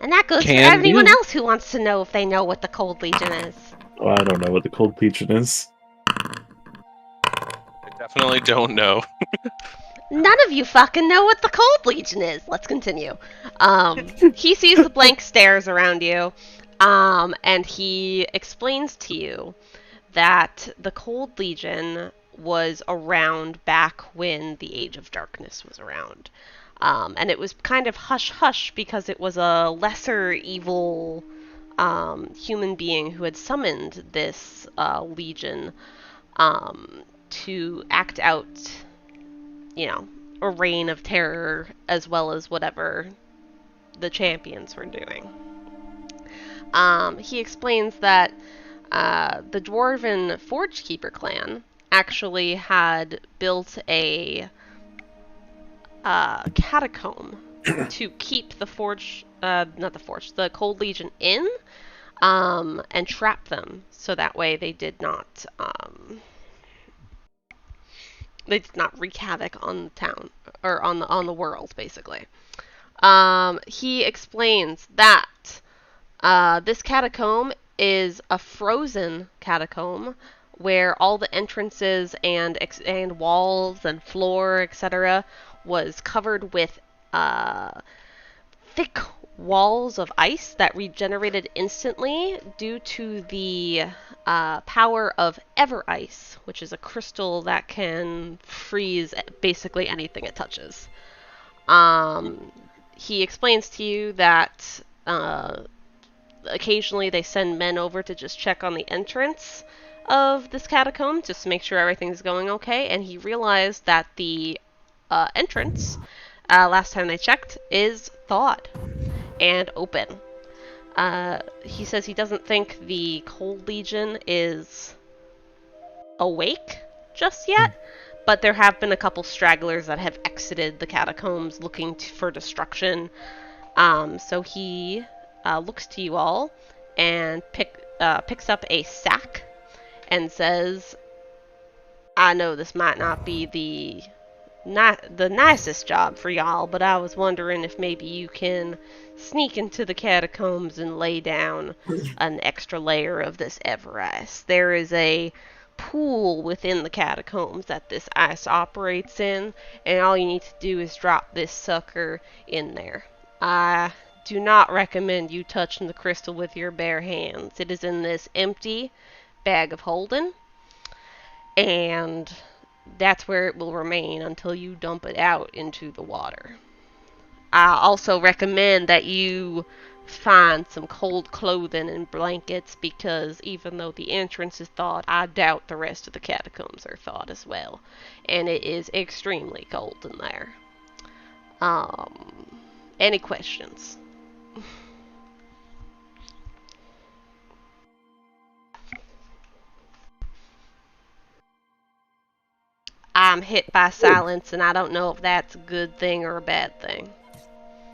And that goes Can for anyone you? else who wants to know if they know what the Cold Legion is. Oh, I don't know what the Cold Legion is. I definitely don't know. None of you fucking know what the Cold Legion is. Let's continue. He sees the blank stares around you, and he explains to you that the Cold Legion was around back when the Age of Darkness was around. And it was kind of hush-hush because it was a lesser evil human being who had summoned this legion to act out, a reign of terror as well as whatever the champions were doing. He explains that the Dwarven Forgekeeper clan actually had built a catacomb to keep the the Cold Legion in, and trap them so that way they did not wreak havoc on the town or on the world, basically. He explains that this catacomb is a frozen catacomb where all the entrances and walls and floor, etc., was covered with thick walls of ice that regenerated instantly due to the power of Everett, which is a crystal that can freeze basically anything it touches. He explains to you that occasionally they send men over to just check on the entrance of this catacomb just to make sure everything's going okay, and he realized that the entrance, last time they checked, is thawed and open. He says he doesn't think the Cold Legion is awake just yet, but there have been a couple stragglers that have exited the catacombs looking for destruction. So he looks to you all and picks up a sack and says, I know this might not be the nicest job for y'all, but I was wondering if maybe you can sneak into the catacombs and lay down an extra layer of this Everest. There is a pool within the catacombs that this ice operates in, and all you need to do is drop this sucker in there. I do not recommend you touching the crystal with your bare hands. It is in this empty bag of holding, and that's where it will remain until you dump it out into the water. I also recommend that you find some cold clothing and blankets, because even though the entrance is thawed, I doubt the rest of the catacombs are thawed as well. And it is extremely cold in there. Any questions? I'm hit by silence, and I don't know if that's a good thing or a bad thing.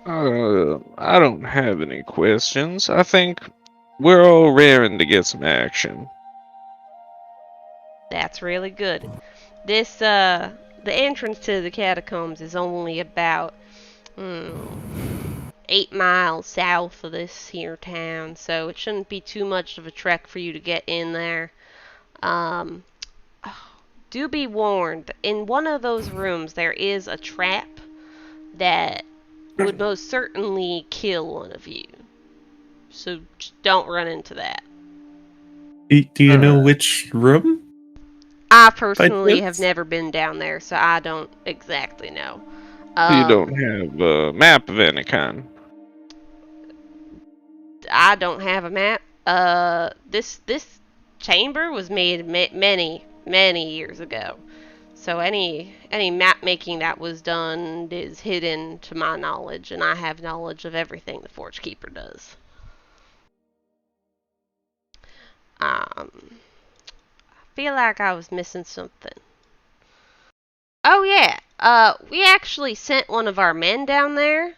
I don't have any questions. I think we're all raring to get some action. That's really good. The entrance to the catacombs is only about 8 miles south of this here town, so it shouldn't be too much of a trek for you to get in there. Do be warned, in one of those rooms there is a trap that would most certainly kill one of you. So just don't run into that. Do you know which room? I personally have chance? never been down there, so I don't exactly know. You don't have a map of any kind. I don't have a map. This chamber was made many years ago, so any map making that was done is hidden to my knowledge, and I have knowledge of everything the Forgekeeper does. I feel like I was missing something. Oh yeah, we actually sent one of our men down there.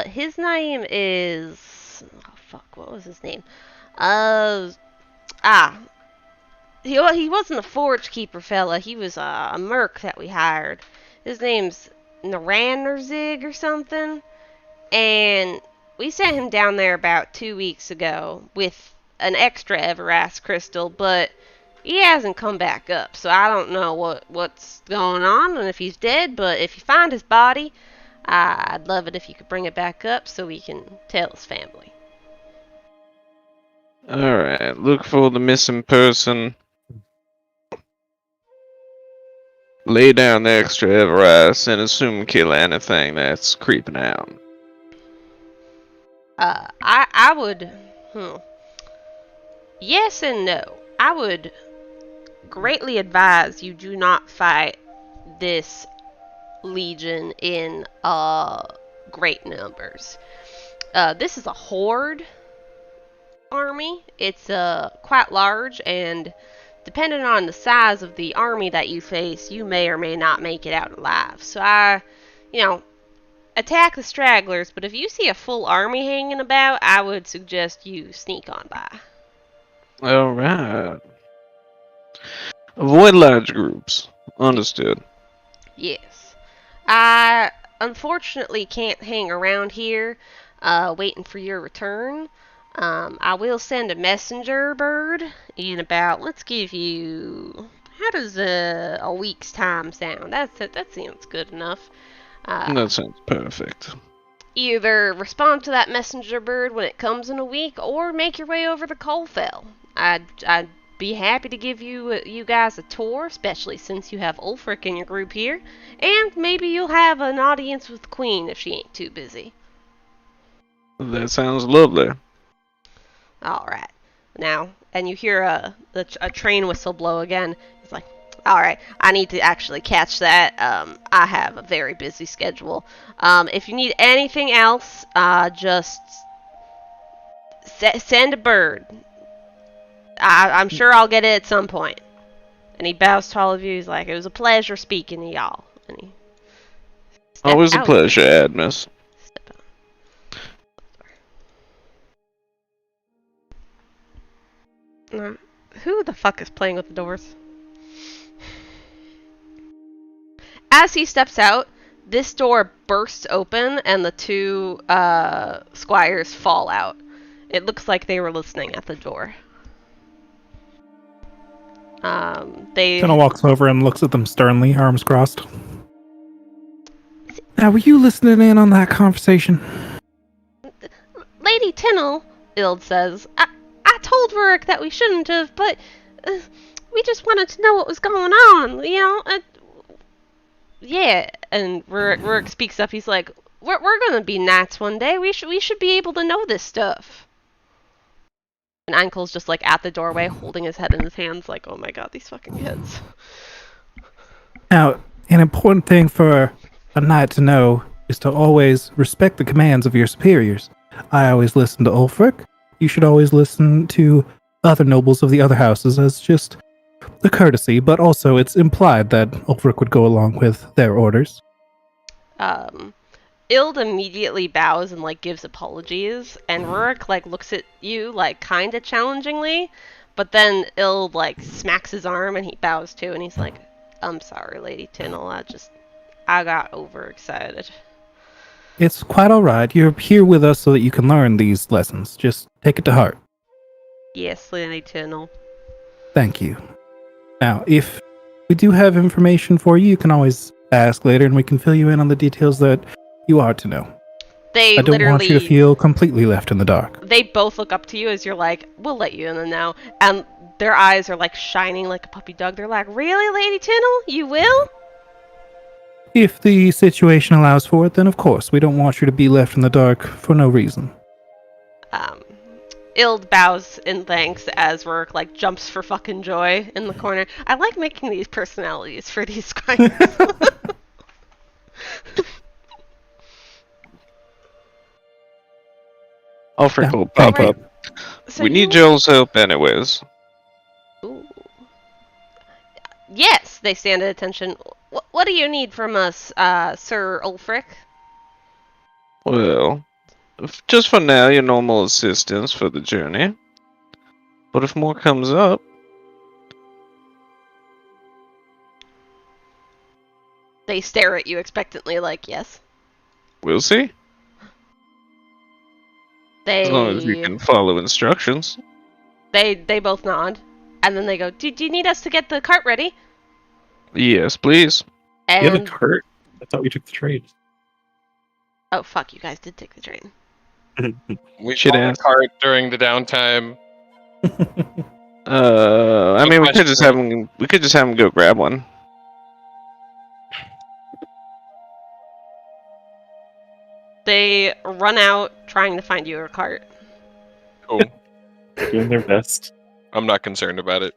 His name is... Oh fuck, what was his name? He wasn't a Forgekeeper fella. He was a merc that we hired. His name's Naran or something. And we sent him down there about 2 weeks ago with an extra Everest crystal, but he hasn't come back up, so I don't know what's going on and if he's dead, but if you find his body, I'd love it if you could bring it back up so we can tell his family. Alright, look for the missing person. Lay down the extra Everest and assume kill anything that's creeping out. I would... Yes and no. I would greatly advise you do not fight this legion in great numbers. This is a horde army. It's quite large, and depending on the size of the army that you face, you may or may not make it out alive. So attack the stragglers, but if you see a full army hanging about, I would suggest you sneak on by. Alright. Avoid large groups. Understood. Yes. I unfortunately can't hang around here waiting for your return. I will send a messenger bird in about, let's give you, how does a week's time sound? That sounds good enough. That sounds perfect. Either respond to that messenger bird when it comes in a week, or make your way over to Coalfell. I'd be happy to give you guys a tour, especially since you have Ulfric in your group here, and maybe you'll have an audience with the Queen if she ain't too busy. That sounds lovely. Alright. Now, and you hear a train whistle blow again. It's like, alright, I need to actually catch that. I have a very busy schedule. If you need anything else, just send a bird. I'm sure I'll get it at some point. And he bows to all of you. He's like, it was a pleasure speaking to y'all. And he always a pleasure, Admus. fuck is playing with the doors? As he steps out, this door bursts open and the two squires fall out. It looks like they were listening at the door. They Tenno walks over and looks at them sternly, arms crossed. Now, were you listening in on that conversation? Lady Tinnell, Ild says, I told Rurik that we shouldn't have, but we just wanted to know what was going on, you know? Yeah, and Rurik speaks up. He's like, we're gonna be knights one day. We should be able to know this stuff. And Ankel's just like at the doorway, holding his head in his hands, like, oh my god, these fucking kids. Now, an important thing for a knight to know is to always respect the commands of your superiors. I always listen to Ulfric. You should always listen to other nobles of the other houses as just a courtesy, but also it's implied that Ulfric would go along with their orders. Ild immediately bows and like gives apologies, and Rurik like looks at you like kinda challengingly, but then Ild like smacks his arm and he bows too, and he's like, I'm sorry, Lady Tinnell, I got overexcited. It's quite alright. You're here with us so that you can learn these lessons. Just take it to heart. Yes, Lady Tinnell. Thank you. Now, if we do have information for you, you can always ask later and we can fill you in on the details that you are to know. They I don't want you to literally, feel completely left in the dark. they both look up to you as you're like, we'll let you in the know. And their eyes are like shining like a puppy dog. They're like, really, Lady Tinnell? You will? If the situation allows for it, then of course, we don't want you to be left in the dark for no reason. Ild bows in thanks as Rurik like jumps for fucking joy in the corner. I like making these personalities for these squires. Ulfric Yeah, will pop thank you. up. So We need you- Joel's help anyways. Ooh. Yes, they stand at attention. What do you need from us, Sir Ulfric? Well, just for now, your normal assistance for the journey. But if more comes up, They stare at you expectantly, like, yes. we'll see. As long as you They can follow instructions. they both nod, and then they go, do you need us to get the cart ready? Yes, please. You had a And cart? I thought we took the train. oh fuck, you guys did take the train. We Should should ask. cart during the downtime. I mean, we could just have him go grab one. They run out trying to find you a cart. Cool. Doing their best. I'm not concerned about it.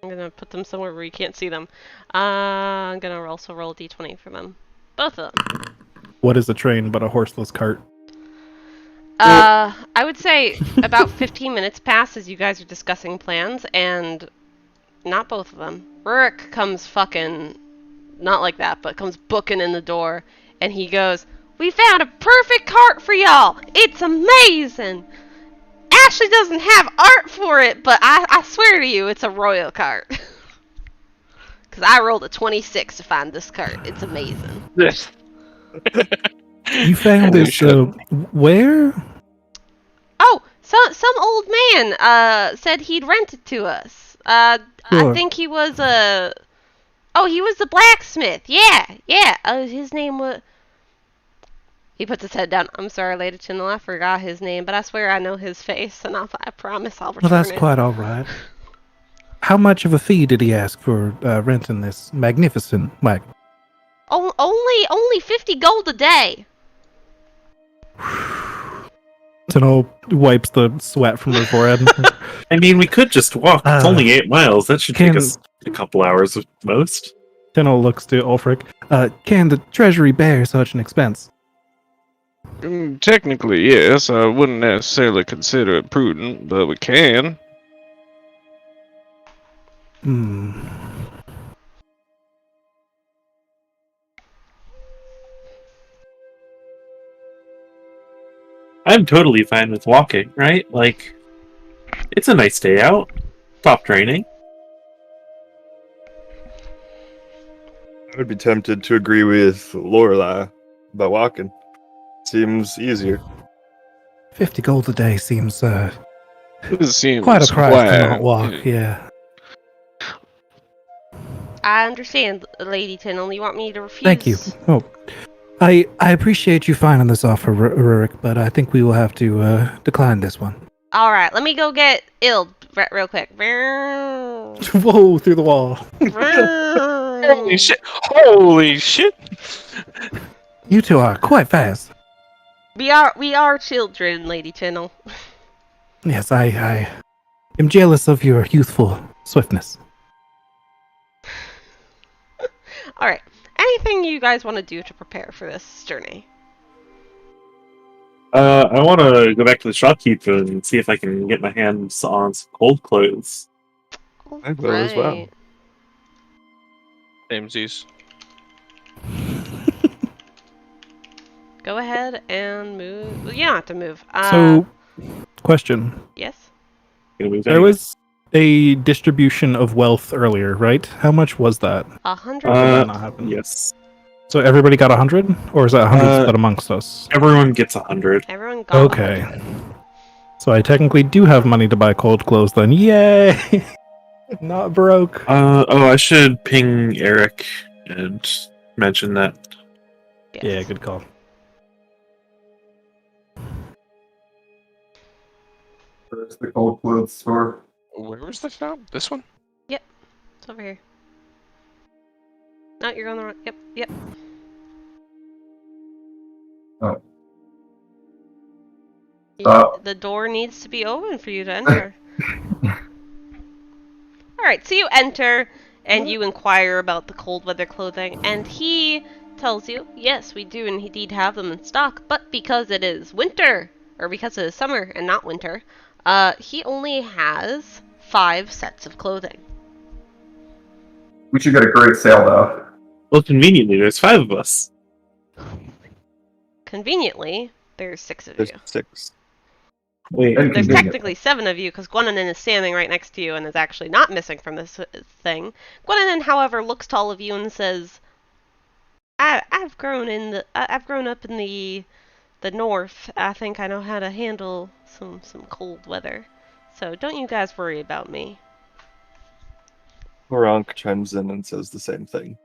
I'm gonna put them somewhere where you can't see them. I'm gonna also roll a d20 for them. Both of them. What is a train but a horseless cart? I would say about 15 minutes pass as you guys are discussing plans, and not both of them. Rurik comes fucking, not like that, but comes booking in the door, and he goes, we found a perfect cart for y'all! It's amazing! Ashley doesn't have art for it, but I swear to you, it's a royal cart. Because I rolled a 26 to find this cart. It's amazing. Yes. You found Holy this, shit. where? Oh, some old man said he'd rent it to us. I Sure. think he was he was the blacksmith. Yeah. His name was. He puts his head down. I'm sorry, Lady Tyndall, I forgot his name, but I swear I know his face, and I promise I'll return Well, that's it. quite alright. How much of a fee did he ask for renting this magnificent wagon? Only 50 gold a day. Tenno wipes the sweat from her forehead. I mean, we could just walk. It's Uh, only 8 miles. That should take can- us a couple hours at most. Tenno looks to Ulfric. Can the treasury bear such an expense? Technically, yes. I wouldn't necessarily consider it prudent, but we can. Hmm. I'm totally fine with walking, right? Like, It's a nice day out. Stopped raining. I would be tempted to agree with Lorelai about walking. Seems easier. 50 gold a day seems Seems quite a price to not quite- walk, yeah. I understand, Lady Tinnell. You want me to refuse? Thank you. Oh, I appreciate you finding this offer, Rurik, but I think we will have to decline this one. All right, let me go get Ild real quick. Whoa, through the wall. Holy shit! Holy shit! You two are quite fast. We are children, Lady Tinnell. Yes, I am jealous of your youthful swiftness. All right. Anything you guys want to do to prepare for this journey? I want to go back to the shopkeeper and see if I can get my hands on some cold clothes. I will as well. Right. Samesies. Go ahead and move. You don't have to move. So, question. Yes. Gonna move There anyway. was a distribution of wealth earlier, right? How much was that? 100. that not happen? Yes. So everybody got 100? Or is that 100 split amongst us? Everyone gets 100. Everyone got Okay. 100. So I technically do have money to buy cold clothes then. Yay! Not broke. I should ping Eric and mention that. Yes. Yeah, good call. Where's the cold clothes store? Where was the shop? This one? It's over here. No, you're going the wrong. Yep. Oh. The door needs to be open for you to enter. Alright, so you enter and you inquire about the cold weather clothing, and he tells you, yes, we do indeed have them in stock, but because it is winter, or because it is summer and not winter, he only has 5 sets of clothing. We should get a great sale though. Well, conveniently, there's 5 of us. Conveniently, there's 6 of There's you. 6. Wait, And There's convenient. technically 7 of you, because Gwendolyn is standing right next to you and is actually not missing from this thing. Gwendolyn, however, looks to all of you and says, I've grown up in the north. I think I know how to handle some cold weather. So don't you guys worry about me. Horank chimes in and says the same thing.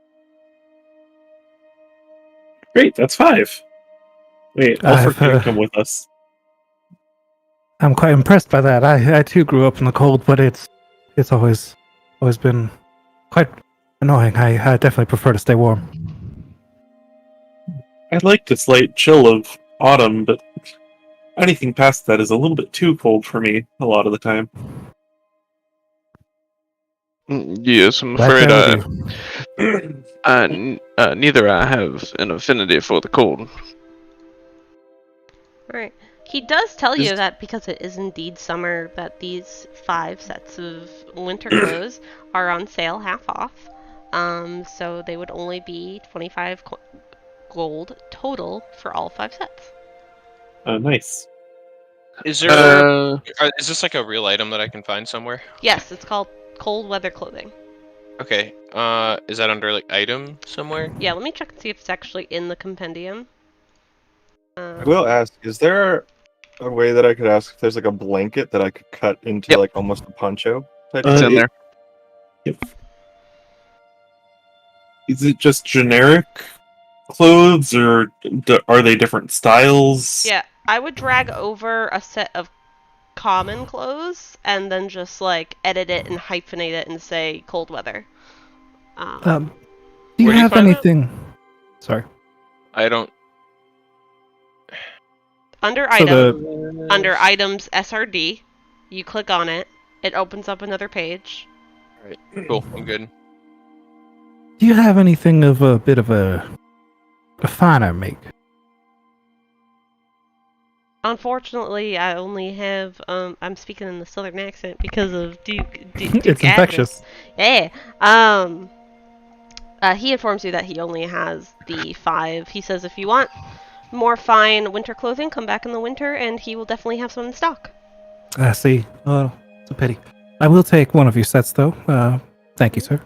great, that's 5. Wait, I've, Alfred can come with us. I'm quite impressed by that. I too grew up in the cold, but it's always been quite annoying. I definitely prefer to stay warm. I like the slight chill of autumn, but anything past that is a little bit too cold for me a lot of the time. Yes, I'm Right afraid there with you. neither I have an affinity for the cold. Alright. He does tell you Is- that because it is indeed summer, that these 5 sets of winter clothes are on sale half off. So they would only be 25 gold total for all 5 sets. Nice. Is there? Is this like a real item that I can find somewhere? Yes, it's called cold weather clothing. Okay. Is that under like item somewhere? Yeah, let me check and see if it's actually in the compendium. I will ask, is there a way that I could ask if there's like a blanket that I could cut into Yep. like almost a poncho type It's Uh, in there. Is it just generic clothes, or are they different styles? Yeah, I would drag over a set of common clothes and then just like edit it and hyphenate it and say cold weather. Do you Where do you have find that? anything? Sorry. I don't. Under So item, under items SRD, you click on it, it opens up another page. Cool. I'm good. Do you have anything of a bit of a finer make? Unfortunately, I only have I'm speaking in the southern accent because of Duke It's Agnes. infectious. Yeah. He informs you that he only has the 5. He says if you want more fine winter clothing, come back in the winter and he will definitely have some in stock. I see. Well, It's a pity. I will take one of your sets, though. Thank you, sir.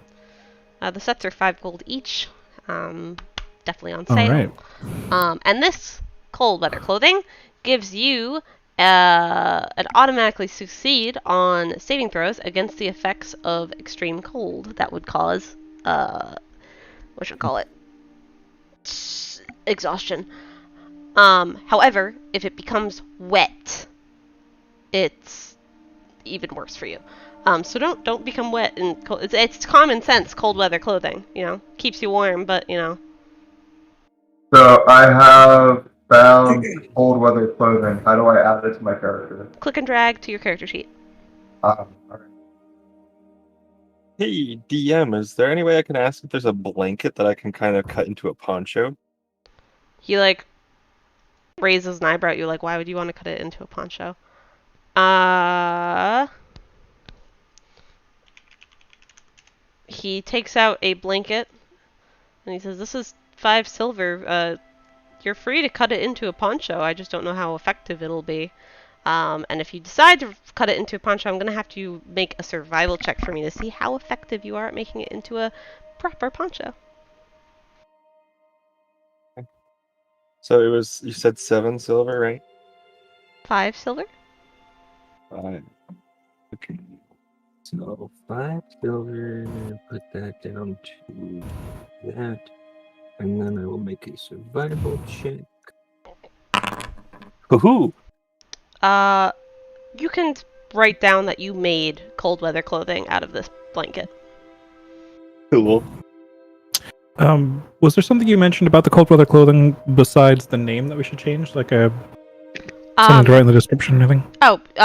The sets are 5 gold each. Definitely on All sale. right. And this cold weather clothing gives you an automatically succeed on saving throws against the effects of extreme cold that would cause what should I call it? Exhaustion. However, if it becomes wet, it's even worse for you. So don't become wet and cold. It's common sense cold weather clothing, keeps you warm, but So I have found cold weather clothing. How do I add it to my character? click and drag to your character sheet. Alright. Hey, DM, is there any way I can ask if there's a blanket that I can kind of cut into a poncho? He raises an eyebrow at you, why would you want to cut it into a poncho? He takes out a blanket and he says, "This is 5 silver. You're free to cut it into a poncho. I just don't know how effective it'll be. And if you decide to cut it into a poncho, I'm gonna have to make a survival check for me to see how effective you are at making it into a proper poncho." So it was, you said 7 silver, right? 5 silver? 5. Okay. So 5 silver, put that down to that, and then I will make a survival check. Woohoo! You can write down that you made cold weather clothing out of this blanket. Cool. Was there something you mentioned about the cold weather clothing besides the name that we should change? Something to write in the description, I think?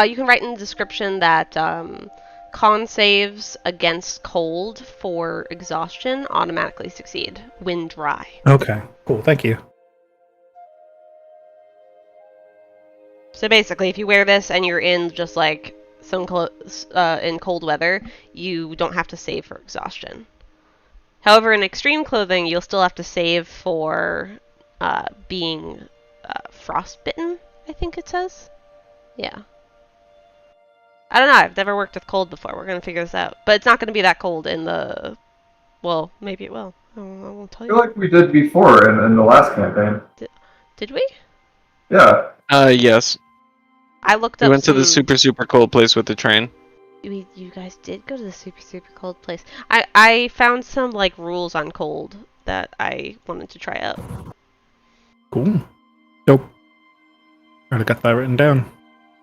You can write in the description that con saves against cold for exhaustion automatically succeed when dry. Okay, cool. Thank you. So basically, if you wear this and you're in just some clothes in cold weather, you don't have to save for exhaustion. However, in extreme clothing, you'll still have to save for being frostbitten, I think it says. Yeah. I don't know, I've never worked with cold before. We're going to figure this out. But it's not going to be that cold in the... Well, maybe it will. I won't tell I you. feel like we did before in the last campaign. Did we? Yeah. Yes. I looked We up went to the some... super cold place with the train. You guys did go to the super cold place. I found some rules on cold that I wanted to try out. Cool. Nope. Already got that written down.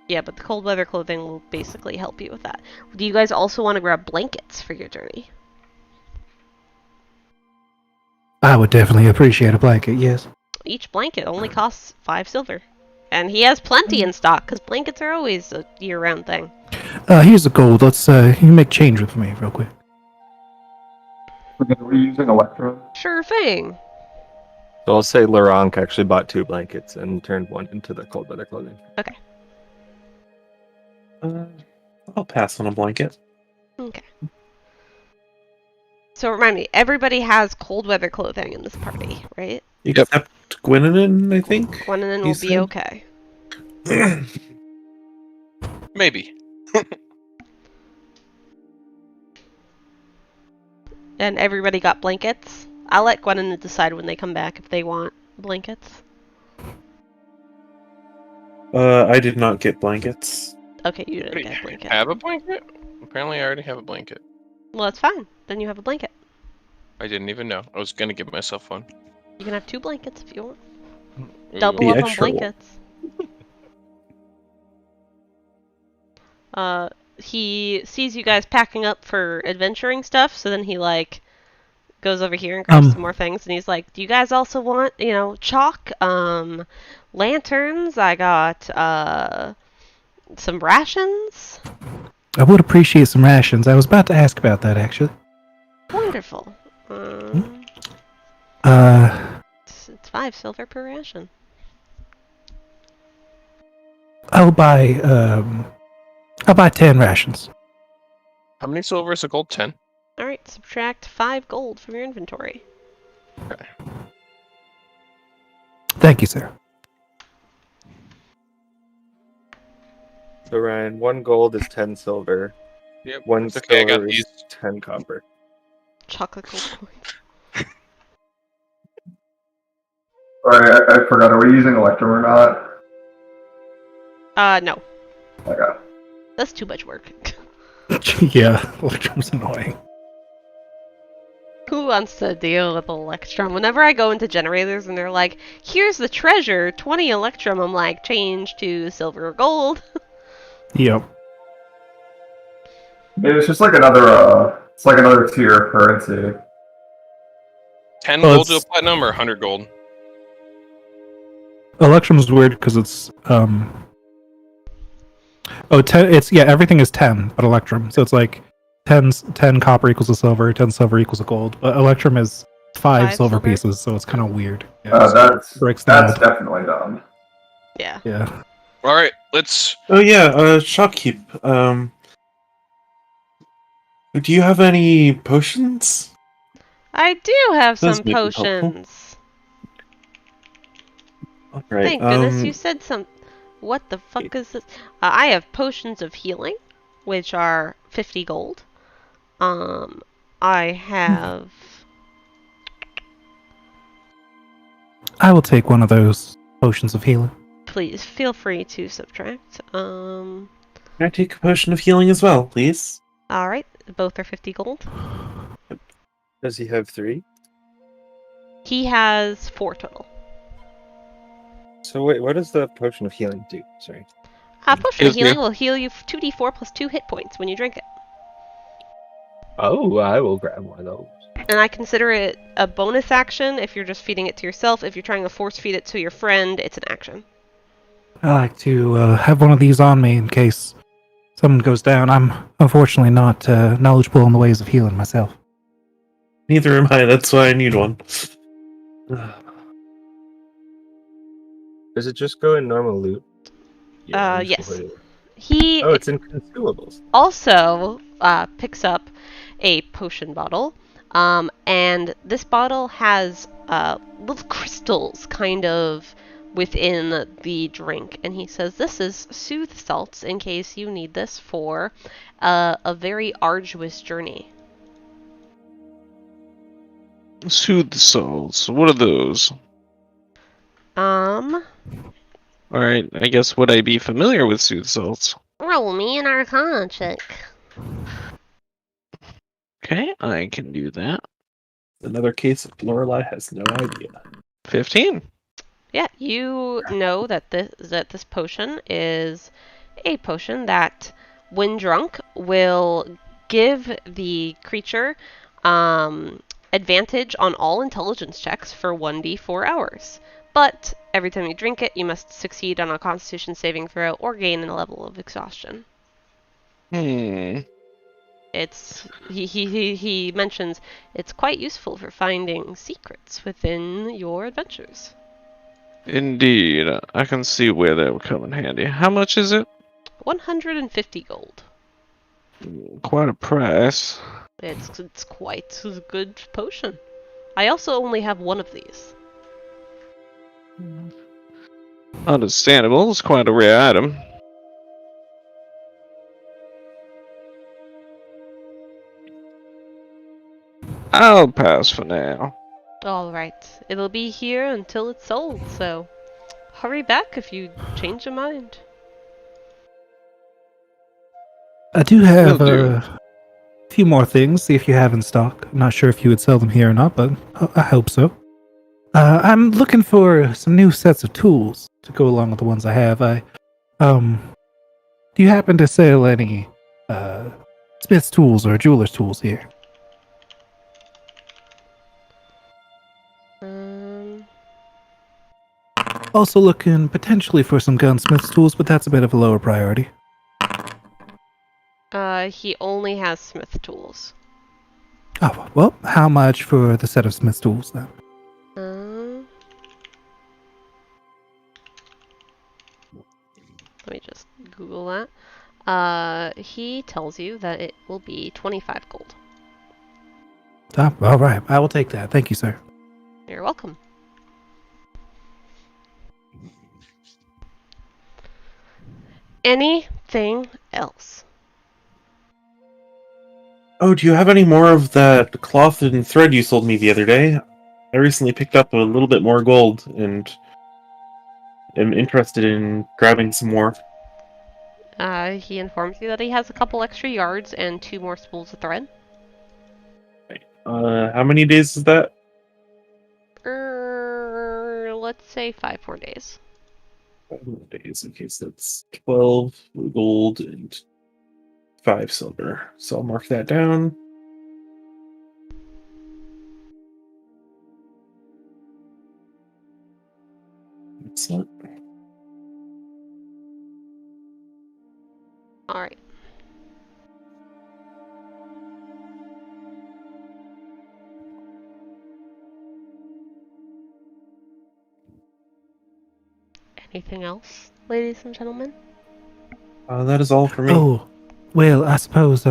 Yeah, but the cold weather clothing will basically help you with that. Do you guys also want to grab blankets for your journey? I would definitely appreciate a blanket, yes. Each blanket only costs 5 silver. And he has plenty in stock, because blankets are always a year-round thing. Here's the gold. Let's you make change with me real quick. We're using Electro. Sure thing. So I'll say Laurent actually bought 2 blankets and turned one into the cold weather clothing. Okay. I'll pass on a blanket. Okay. So remind me, everybody has cold weather clothing in this party, right? Except Gwendolyn, I think. Gwendolyn he will be said. okay. Maybe. And everybody got blankets? I'll let Gwendolyn decide when they come back if they want blankets. I did not get blankets. Okay, you didn't Wait, get a blanket. have a blanket? Apparently I already have a blanket. Well, that's fine. Then you have a blanket. I didn't even know. I was gonna give myself one. You can have 2 blankets if you want. Ooh. Double The up on extra one. blankets. He sees you guys packing up for adventuring stuff, so then he goes over here and grabs some more things, and he's like, "Do you guys also want, chalk, lanterns? I got some rations." I would appreciate some rations. I was about to ask about that, actually. Wonderful. It's 5 silver per ration. I'll buy 10 rations. How many silver is a gold? 10? Alright, subtract 5 gold from your inventory. Okay. Thank you, sir. So Ryan, 1 gold is 10 silver. Yep. 1 It's okay, I got silver is these. 10 copper. Chocolate gold coins. Sorry, I forgot. Are we using Electrum or not? No. Okay. That's too much work. Yeah, Electrum's annoying. Who wants to deal with Electrum? Whenever I go into generators and they're like, here's the treasure, 20 Electrum, I'm like, change to silver or gold. Yep. It's just like another, it's like another tier of currency. 10 Well, gold to a it's- platinum or 100 gold? Electrum's weird because it's Oh, 10, it's yeah, everything is 10 but Electrum. So it's like 10 copper equals a silver, 10 silver equals a gold. But Electrum is 5 silver silver? pieces, so it's kind of weird. Yeah, so it breaks the That's mold. definitely dumb. Yeah. Yeah. Alright, let's... Oh yeah, Shopkeep. Do you have any potions? I do have Those some may be helpful. potions. All right. Thank goodness you said some. What the fuck is this? I have potions of healing, which are 50 gold. I have. I will take one of those potions of healing. Please feel free to subtract. Can I take a potion of healing as well, please? All right, both are 50 gold. Does he have 3? He has 4 total. So wait, what does the potion of healing do? Sorry. Potion of Heals healing you. will heal you 2d4 plus 2 hit points when you drink it. Oh, I will grab one of those. And I consider it a bonus action if you're just feeding it to yourself. If you're trying to force feed it to your friend, it's an action. I like to have one of these on me in case someone goes down. I'm unfortunately not knowledgeable in the ways of healing myself. Neither am I. That's why I need one. Does it just go in normal loot? Yes. usually. He Oh, it's in consumables. also picks up a potion bottle, and this bottle has little crystals kind of within the drink, and he says this is soothe salts in case you need this for a very arduous journey. Soothe souls. What are those? Alright, I guess would I be familiar with soothe salts? Roll me an Arcana check. Okay, I can do that. Another case of Lorelei has no idea. 15. Yeah, you know that this potion is a potion that, when drunk, will give the creature advantage on all intelligence checks for 1d4 hours. But every time you drink it, you must succeed on a Constitution saving throw or gain a level of exhaustion. It's he mentions it's quite useful for finding secrets within your adventures. Indeed. I can see where that would come in handy. How much is it? 150 gold. Quite a price. It's quite a good potion. I also only have one of these. Understandable. It's quite a rare item. I'll pass for now. Alright, it'll be here until it's sold, so hurry back if you change your mind. I do have Will do. a few more things, see if you have in stock. I'm not sure if you would sell them here or not, but I hope so. I'm looking for some new sets of tools to go along with the ones I have. Do you happen to sell any smith's tools or jeweler's tools here? Also looking potentially for some gunsmith's tools, but that's a bit of a lower priority. He only has smith tools. Oh, well, how much for the set of smith's tools then? Let me just Google that. He tells you that it will be 25 gold. All right, I will take that. Thank you, sir. You're welcome. Any anything else? Oh, do you have any more of that cloth and thread you sold me the other day? I recently picked up a little bit more gold and am interested in grabbing some more. He informs you that he has a couple extra yards and 2 more spools of thread. How many days is that? Let's say 5 more days. 5 more days. Okay, so that's 12 gold and 5 silver. So I'll mark that down. Excellent. Alright. Anything else, ladies and gentlemen? That is all for me. Oh, well, I suppose,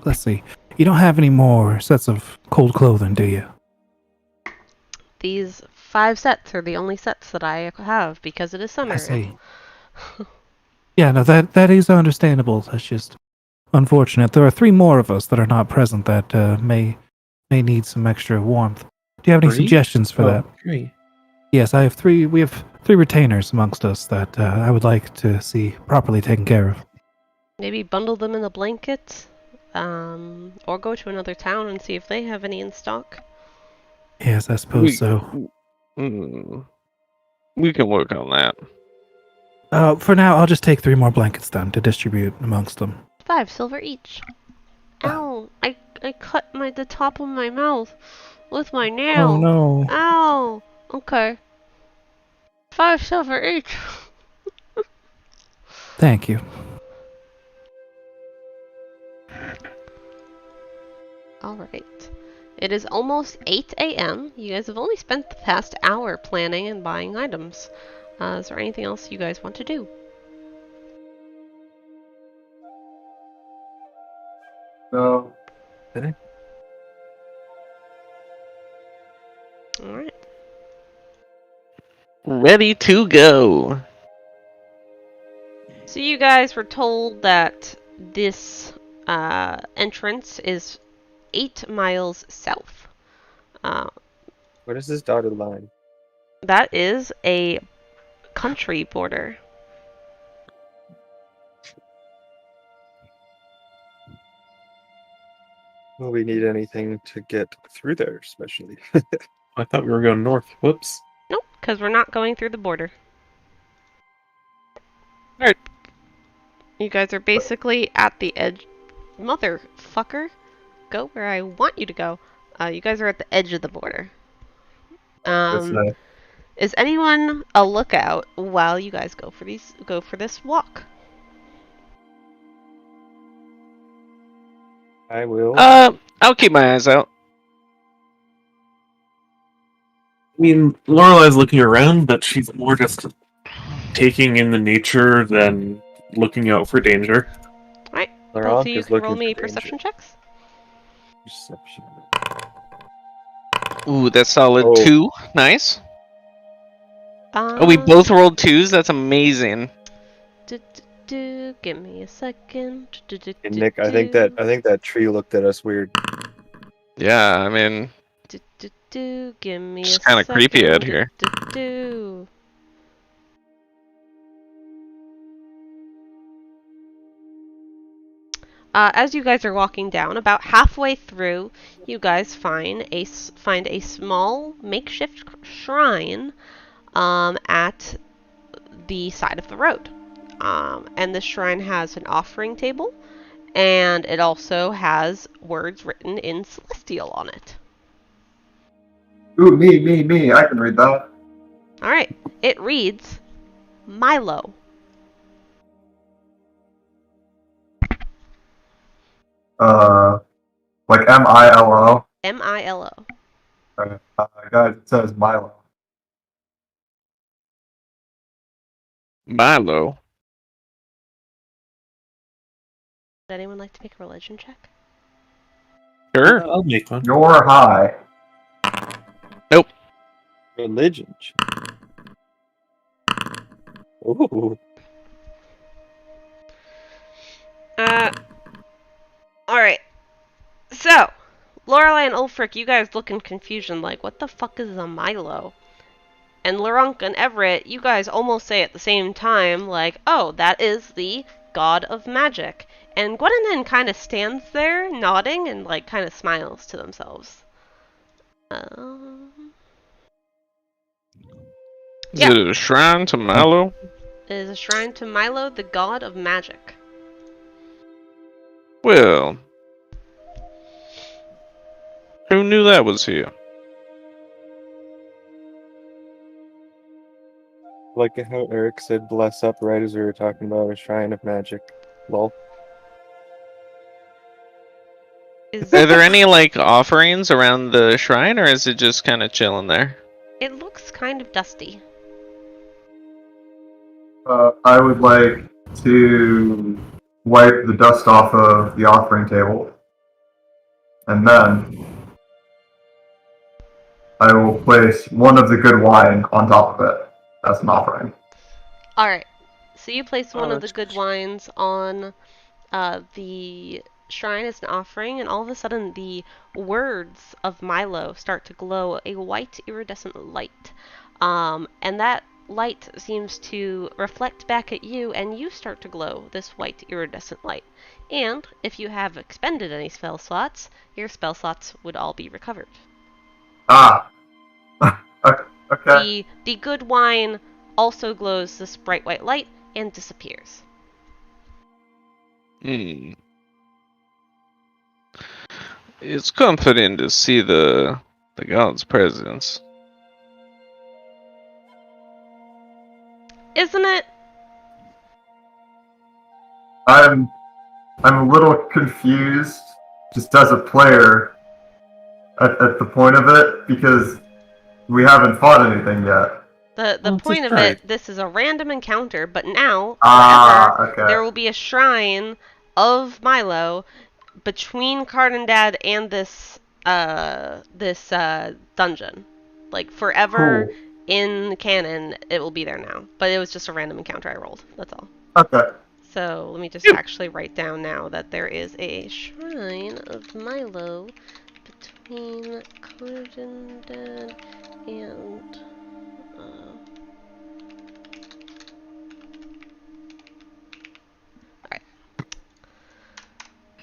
let's see. You don't have any more sets of cold clothing, do you? These 5 sets are the only sets that I have because it is summer. I see. Yeah, no, that is understandable. That's just unfortunate. There are 3 more of us that are not present that may need some extra warmth. Do you have any 3? suggestions for that? 3. Yes, I have 3. We have 3 retainers amongst us that I would like to see properly taken care of. Maybe bundle them in a blanket, or go to another town and see if they have any in stock. Yes, I suppose so. We can work on that. For now, I'll just take 3 more blankets then to distribute amongst them. 5 silver each. Ow! I cut the top of my mouth with my nail. Oh no. Ow! Okay. 5 silver each. Thank you. Alright. It is almost 8 a.m. You guys have only spent the past hour planning and buying items. Is there anything else you guys want to do? No. Alright. Ready to go. So you guys were told that this entrance is 8 miles south. What is this dotted line? That is a country border. Will we need anything to get through there, especially? I thought we were going north. Whoops. Nope, because we're not going through the border. Alright. You guys are basically at the edge. Motherfucker. Go where I want you to go. You guys are at the edge of the border. That's nice. Is anyone a lookout while you guys go for this walk? I will. I'll keep my eyes out. I mean, Lorelai's looking around, but she's more just taking in the nature than looking out for danger. Alright. Both Laurent of you is can looking roll me for perception checks. Perception. Ooh, that's solid. Oh. 2. Nice. Oh, we both rolled 2s? That's amazing. Give me a second. Hey, Nick, I think that tree looked at us weird. Yeah, I mean, Give me It's a kinda creepy out second. here. As you guys are walking down, about halfway through, you guys find a small makeshift shrine at the side of the road. And the shrine has an offering table, and it also has words written in Celestial on it. Ooh, me. I can read that. Alright, it reads Milo. Like Milo. Milo. Guys, it says Milo. Milo. Would anyone like to make a religion check? Sure. I'll make one. You're high. Religion. Ooh. Lorelei and Ulfric, you guys look in confusion like, what the fuck is a Milo? And Larunk and Everett, you guys almost say at the same time, like, oh, that is the god of magic. And Gwennanan kind of stands there, nodding, and, like, kind of smiles to themselves. Is Yeah. it a shrine to Milo? It is a shrine to Milo, the god of magic. Well, who knew that was here? Like how Eric said bless up right as we were talking about a shrine of magic. Lol. Is Are there any like offerings around the shrine, or is it just kind of chilling there? It looks kind of dusty. I would like to wipe the dust off of the offering table. And then I will place one of the good wine on top of it as an offering. Alright, so you place one of the that's good wines on the shrine as an offering, and all of a sudden the words of Milo start to glow a white iridescent light. And that light seems to reflect back at you, and you start to glow this white iridescent light. And if you have expended any spell slots, your spell slots would all be recovered. Ah! Okay. The good wine also glows this bright white light and disappears. Hmm. It's comforting to see the god's presence. Isn't it? I'm a little confused, just as a player, at the point of it, because we haven't fought anything yet. The Oh, it's a point of shrine. it, this is a random encounter, but now, Ah, forever, okay. there will be a shrine of Milo between Cardendad and this dungeon. Like, forever Cool. in canon, it will be there now. But it was just a random encounter I rolled, that's all. Okay. So, let me just actually write down now that there is a shrine of Milo between Cardendad and... Alright.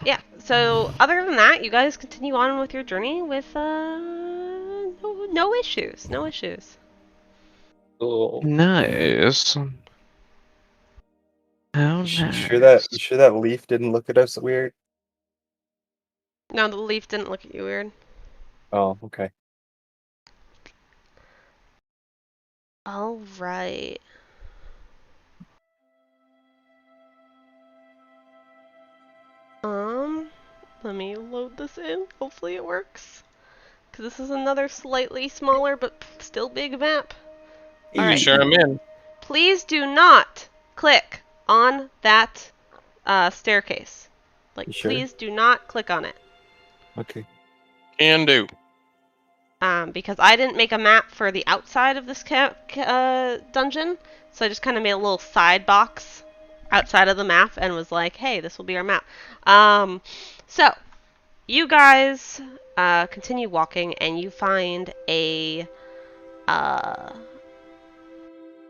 Yeah, so other than that, you guys continue on with your journey with no issues. No issues. Nice. How You nice. sure that leaf didn't look at us weird? No, the leaf didn't look at you weird. Oh, okay. Alright. Let me load this in. Hopefully it works. Because this is another slightly smaller but still big map. Alright. Sure, I'm in. Please do not click on that staircase. Like, You sure? please do not click on it. Okay. Can do. Because I didn't make a map for the outside of this dungeon, so I just kind of made a little side box outside of the map and was like, hey, this will be our map. So, you guys continue walking and you find a...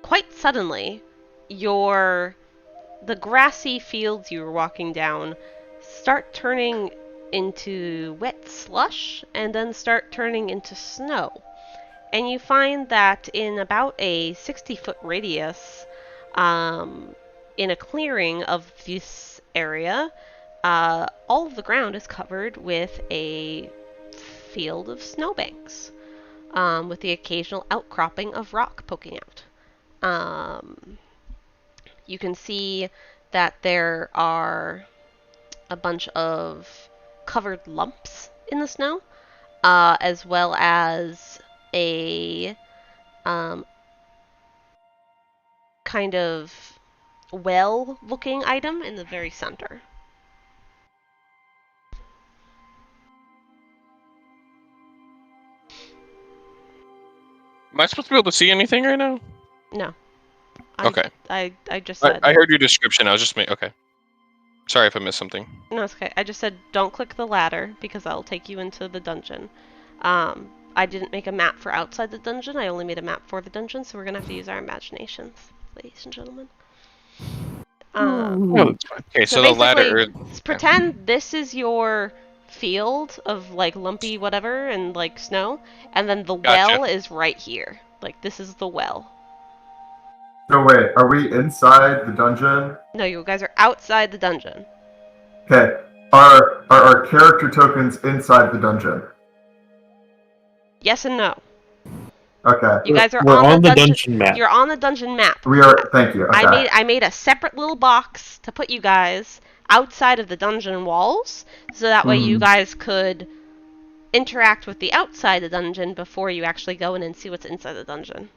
quite suddenly, the grassy fields you were walking down start turning into wet slush and then start turning into snow. And you find that in about a 60-foot radius, in a clearing of this area, all of the ground is covered with a field of snowbanks, with the occasional outcropping of rock poking out. You can see that there are a bunch of covered lumps in the snow, as well as a kind of well-looking item in the very center. Am I supposed to be able to see anything right now? No. Okay. I just said. I heard your description. I was just okay. Sorry if I missed something. No, it's okay. I just said don't click the ladder because that'll take you into the dungeon. I didn't make a map for outside the dungeon. I only made a map for the dungeon, so we're gonna have to use our imaginations, ladies and gentlemen. Oh, that's fine. Okay, So so the basically, ladder. pretend this is your field of like lumpy whatever and like snow, and then the Gotcha. well is right here. Like this is the well. So wait, are we inside the dungeon? No, you guys are outside the dungeon. Okay. Are our character tokens inside the dungeon? Yes and no. Okay. You guys are We're on the dungeon map. You're on the dungeon map. We are. Thank you. Okay. I made a separate little box to put you guys outside of the dungeon walls, so that way you guys could interact with the outside of the dungeon before you actually go in and see what's inside the dungeon.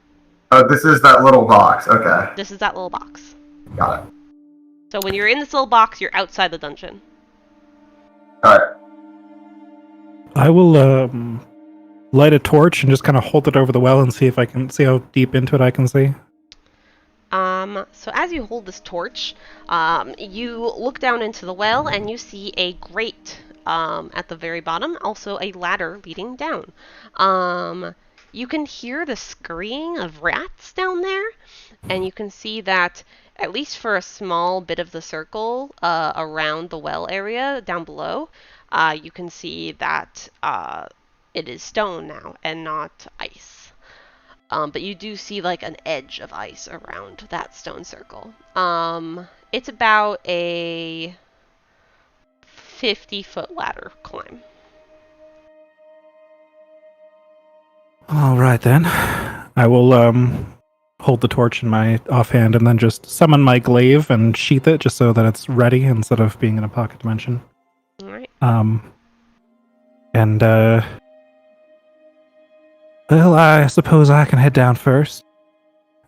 Oh, this is that little box. Okay. This is that little box. Got it. So when you're in this little box, you're outside the dungeon. Alright. I will light a torch and just kind of hold it over the well and see if I can see how deep into it I can see. So as you hold this torch, you look down into the well and you see a grate at the very bottom, also a ladder leading down. You can hear the scurrying of rats down there, and you can see that at least for a small bit of the circle around the well area down below, you can see that it is stone now and not ice. But you do see like an edge of ice around that stone circle. It's about a 50-foot ladder climb. All right then. I will hold the torch in my offhand and then just summon my glaive and sheath it just so that it's ready instead of being in a pocket dimension. All right. And well, I suppose I can head down first.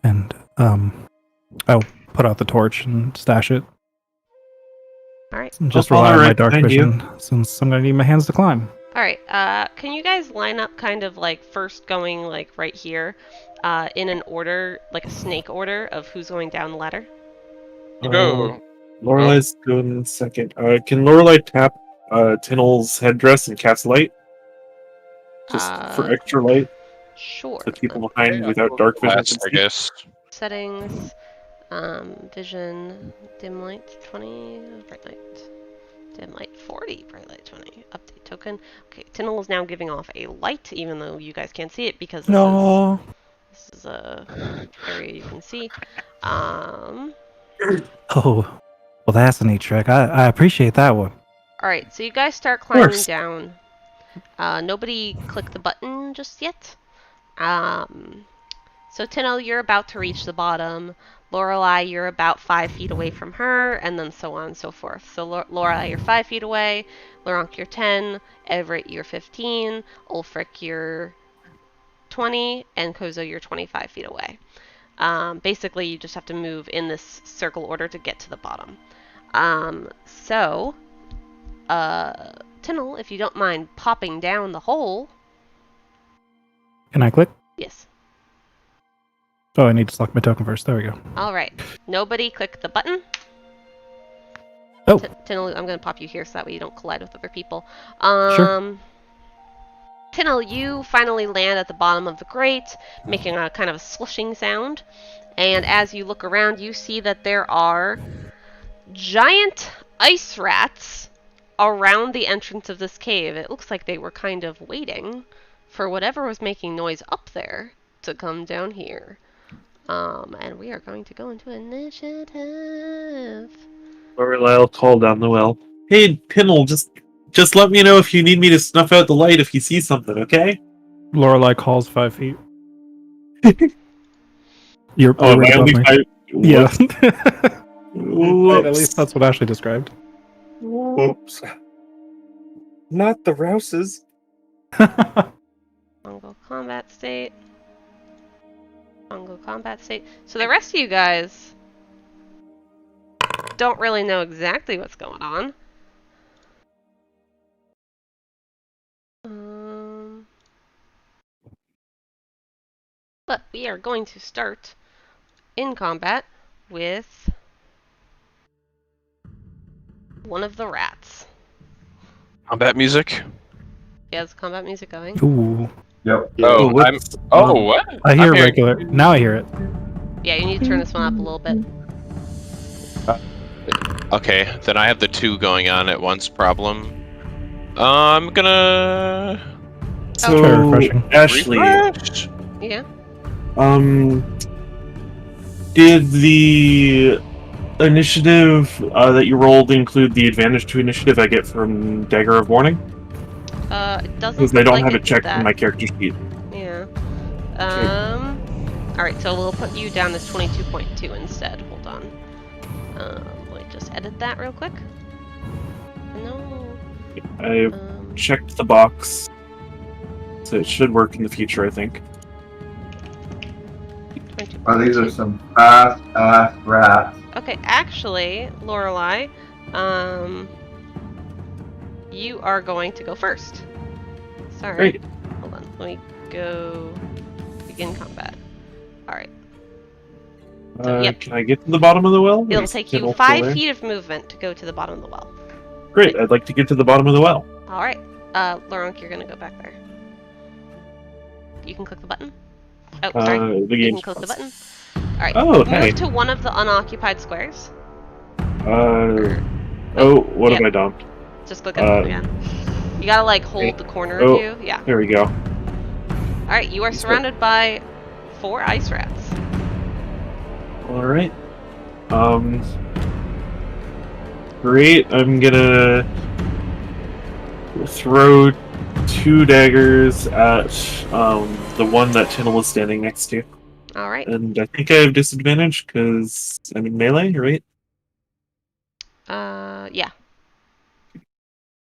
And I'll put out the torch and stash it. All right. And just I'll follow rely on my right dark behind you. vision since I'm gonna need my hands to climb. All right. Can you guys line up kind of like first going like right here, in an order, like a snake order of who's going down the ladder? Go. Lorelei's going in second. Can Lorelei tap Tinnel's headdress and cast light? Just for extra light? Sure. So people behind without dark vision Last, can I see? guess. Settings, vision, dim light 20, bright light, dim light 40, bright light 20, update token. Okay, Tinnel is now giving off a light, even though you guys can't see it because this is a area you can see. Oh, well, that's a neat trick. I appreciate that one. Alright, so you guys start climbing course. down. Nobody click the button just yet. So Tinnel, you're about to reach the bottom. Lorelei, you're about 5 feet away from her, and then so on and so forth. So Lorelei, you're 5 feet away. Laurent, you're 10. Everett, you're 15. Ulfric, you're 20. And Kozo, you're 25 feet away. Basically, you just have to move in this circle order to get to the bottom. Tinnel, if you don't mind popping down the hole. Can I click? Yes. Oh, I need to select my token first. There we go. Alright. Nobody click the button. Oh. Tinnel, I'm going to pop you here so that way you don't collide with other people. Sure. Tinnel, you finally land at the bottom of the grate, making a kind of a slushing sound. And as you look around, you see that there are giant ice rats around the entrance of this cave. It looks like they were kind of waiting for whatever was making noise up there to come down here. And we are going to go into initiative. Lorelei will call down the well. Hey, Tinnel, just let me know if you need me to snuff out the light if you see something, okay? Lorelei calls 5 feet. You're Oh, right am I above only me. 5? Yeah. Whoops. At least that's what Ashley described. Whoops. Not the Rouses. Mongol combat state. Mongol combat state. So the rest of you guys don't really know exactly what's going on. But we are going to start in combat with one of the rats. Combat music. Yeah, is combat music going? Ooh, Yep. Oh, what's- what? I hear I'm hearing- regular. Now I hear it. Yeah, you need to turn this one up a little bit. Okay, then I have the 2 going on at once problem. I'm gonna So, Very refreshing. Ashley, refresh. Yeah. did the initiative that you rolled include the advantage to initiative I get from Dagger of Warning? It doesn't Because I look don't like have it it did checked that. on my character sheet. Yeah. Alright, so we'll put you down as 22.2 instead. Hold on. Let me just edit that real quick. No. I checked the box, so it should work in the future, I think. 22.2. Oh, these are some fast ass rats. Okay, actually, Lorelei, you are going to go first. Sorry. Great. Hold on. Let me go begin combat. Alright. So, yep. Can I get to the bottom of the well? It'll Is take Kittle you still 5 there? feet of movement to go to the bottom of the well. Great, I'd like to get to the bottom of the well. Alright. Laurent, you're gonna go back there. You can click the button. Oh, sorry. The You game. can click the button. Alright. Oh, Move hey. to one of the unoccupied squares. What have Yep. I done? Just click it again. You gotta like hold the corner of you. Yeah. There we go. Alright, you are surrounded by 4 ice rats. Alright. Great, I'm gonna throw 2 daggers at the one that Tinnel was standing next to. Alright. And I think I have disadvantage because I'm in melee, right? Yeah.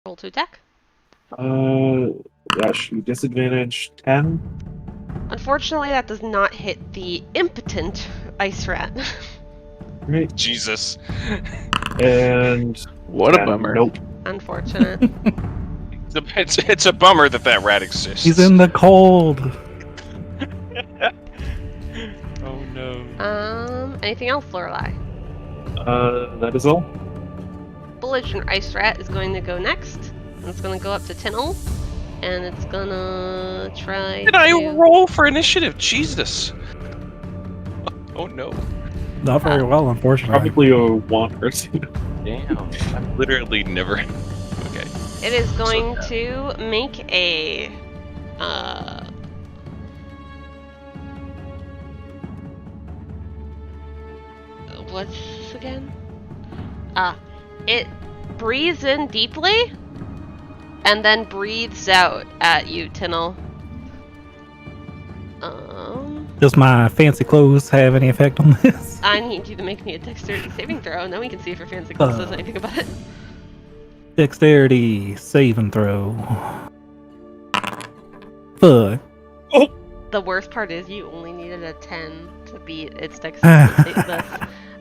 Roll to attack. That should be disadvantage 10. Unfortunately, that does not hit the impotent ice rat. Right. Jesus. And What a yeah, bummer. Nope. Unfortunate. It's a bummer that rat exists. He's in the cold. Oh no. Anything else, Lorelei? That is all. Belligerent ice rat is going to go next. And it's going to go up to Tinnel. And it's gonna try Did I roll for initiative? Jesus. Oh no. Not very well, unfortunately. Probably a 1 or 2. Damn. I've literally never. Okay. It is going to make a what's this again? It breathes in deeply and then breathes out at you, Tinnel. Does my fancy clothes have any effect on this? I need you to make me a dexterity saving throw, and then we can see if your fancy clothes does anything about it. Dexterity saving throw. Fuck. The worst part is you only needed a 10 to beat its dexterity save this.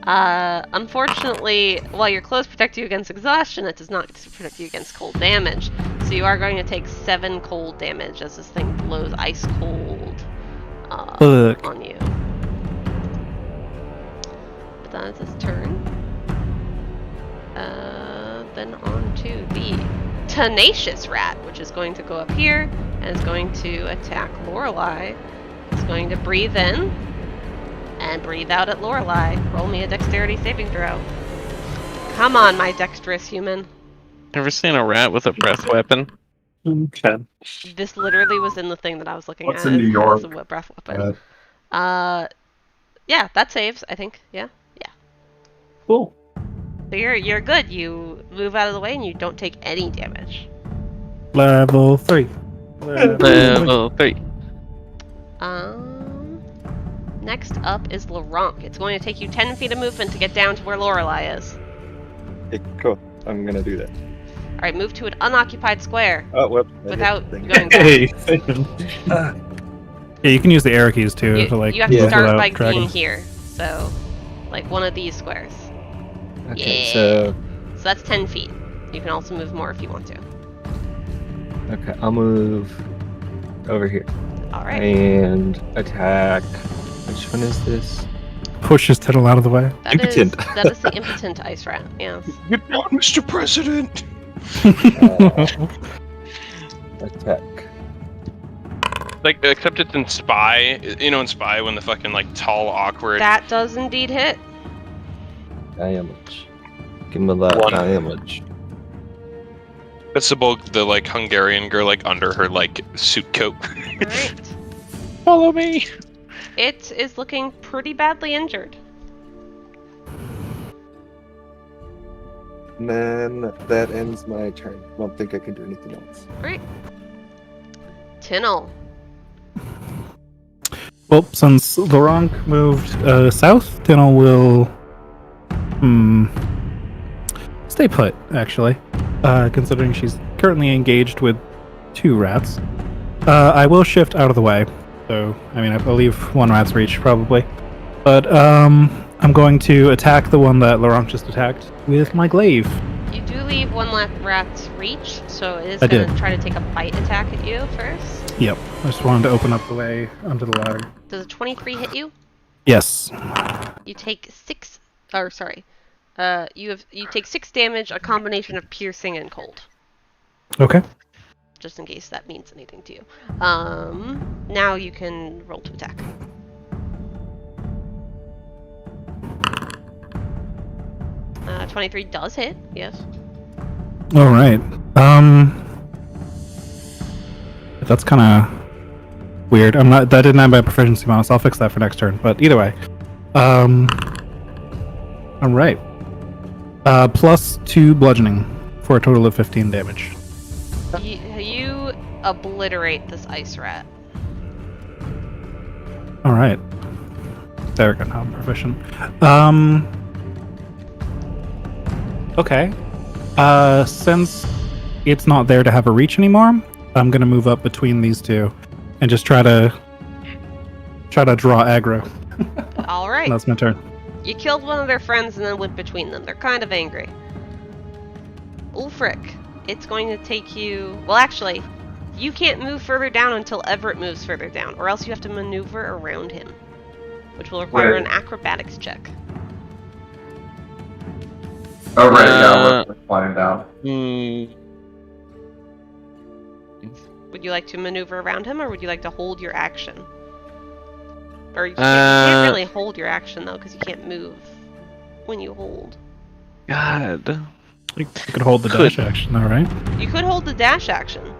Unfortunately, while your clothes protect you against exhaustion, it does not protect you against cold damage. So you are going to take 7 cold damage as this thing blows ice cold on you. But that is his turn. Then on to the Tenacious Rat, which is going to go up here and is going to attack Lorelei. It's going to breathe in and breathe out at Lorelei. Roll me a dexterity saving throw. Come on, my dexterous human. Ever seen a rat with a breath weapon? 10. This literally was in the thing that I was looking What's at. in New York? As a breath weapon. Yeah, that saves, I think. Yeah. Cool. So you're good. You move out of the way and you don't take any damage. Level 3. Level 3. Next up is Laurent. It's going to take you 10 feet of movement to get down to where Lorelei is. Okay, cool. I'm gonna do that. Alright, move to an unoccupied square Oh, whoops. I hit without the thing. going back. Hey. Yeah, you can use the arrow keys too You, to like you have to move start without by dragging. being here. So, like one of these squares. Okay, Yeah. so So that's 10 feet. You can also move more if you want to. okay, I'll move over here Alright. and attack. Which one is this? pushes Tiddle out of the way. Impotent. That is the impotent ice rat. Yes. Get down, Mr. President. Attack. Like, except it's in Spy. You know, in Spy when the fucking like tall, awkward. That does indeed hit. Damage. Give me that 1. damage. That's the like Hungarian girl like under her like suit coat. All right. Follow me. It is looking pretty badly injured. And then that ends my turn. I don't think I can do anything else. All right. Tinnel. Well, since Laurent moved south, Tinnel will stay put, actually, considering she's currently engaged with 2 rats. I will shift out of the way, so, I mean, I believe 1 rat's reach, probably. But, I'm going to attack the one that Laurent just attacked with my glaive. You do leave 1 rat's reach, so it is I going to did. try to take a bite attack at you first. Yep, I just wanted to open up the way onto the ladder. Does a 23 hit you? Yes. You take 6. Or sorry, you take 6 damage, a combination of piercing and cold. Okay. Just in case that means anything to you. Now you can roll to attack. Uh, 23 does hit. Yes. All right. That's kind of weird. That didn't have my proficiency bonus. I'll fix that for next turn. But either way, all right. +2 bludgeoning for a total of 15 damage. You obliterate this ice rat. All right. There we go. Now I'm proficient. Okay. Since it's not there to have a reach anymore, I'm gonna move up between these 2 and just try to draw aggro. All right. That's my turn. You killed one of their friends and then went between them. They're kind of angry. Ulfric, it's going to take you... Well, actually, you can't move further down until Everett moves further down, or else you have to maneuver around him, which will require Wait. an acrobatics check. Oh, right, yeah, we're flying down. Would you like to maneuver around him, or would you like to hold your action? Or you can't really hold your action, though, because you can't move when you hold. God. You could hold the dash action, all right? You could hold the dash action.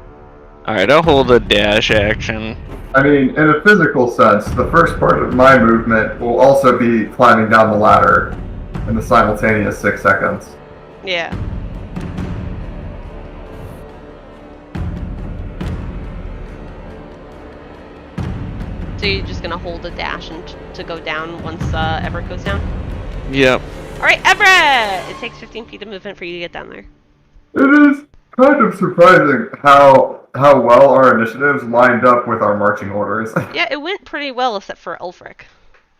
Alright, I'll hold a dash action. I mean, in a physical sense, the first part of my movement will also be climbing down the ladder in the simultaneous 6 seconds. Yeah. So you're just gonna hold a dash and to go down once Everett goes down? Yep. Alright, Everett! It takes 15 feet of movement for you to get down there. It is kind of surprising how well our initiatives lined up with our marching orders. Yeah, it went pretty well except for Ulfric.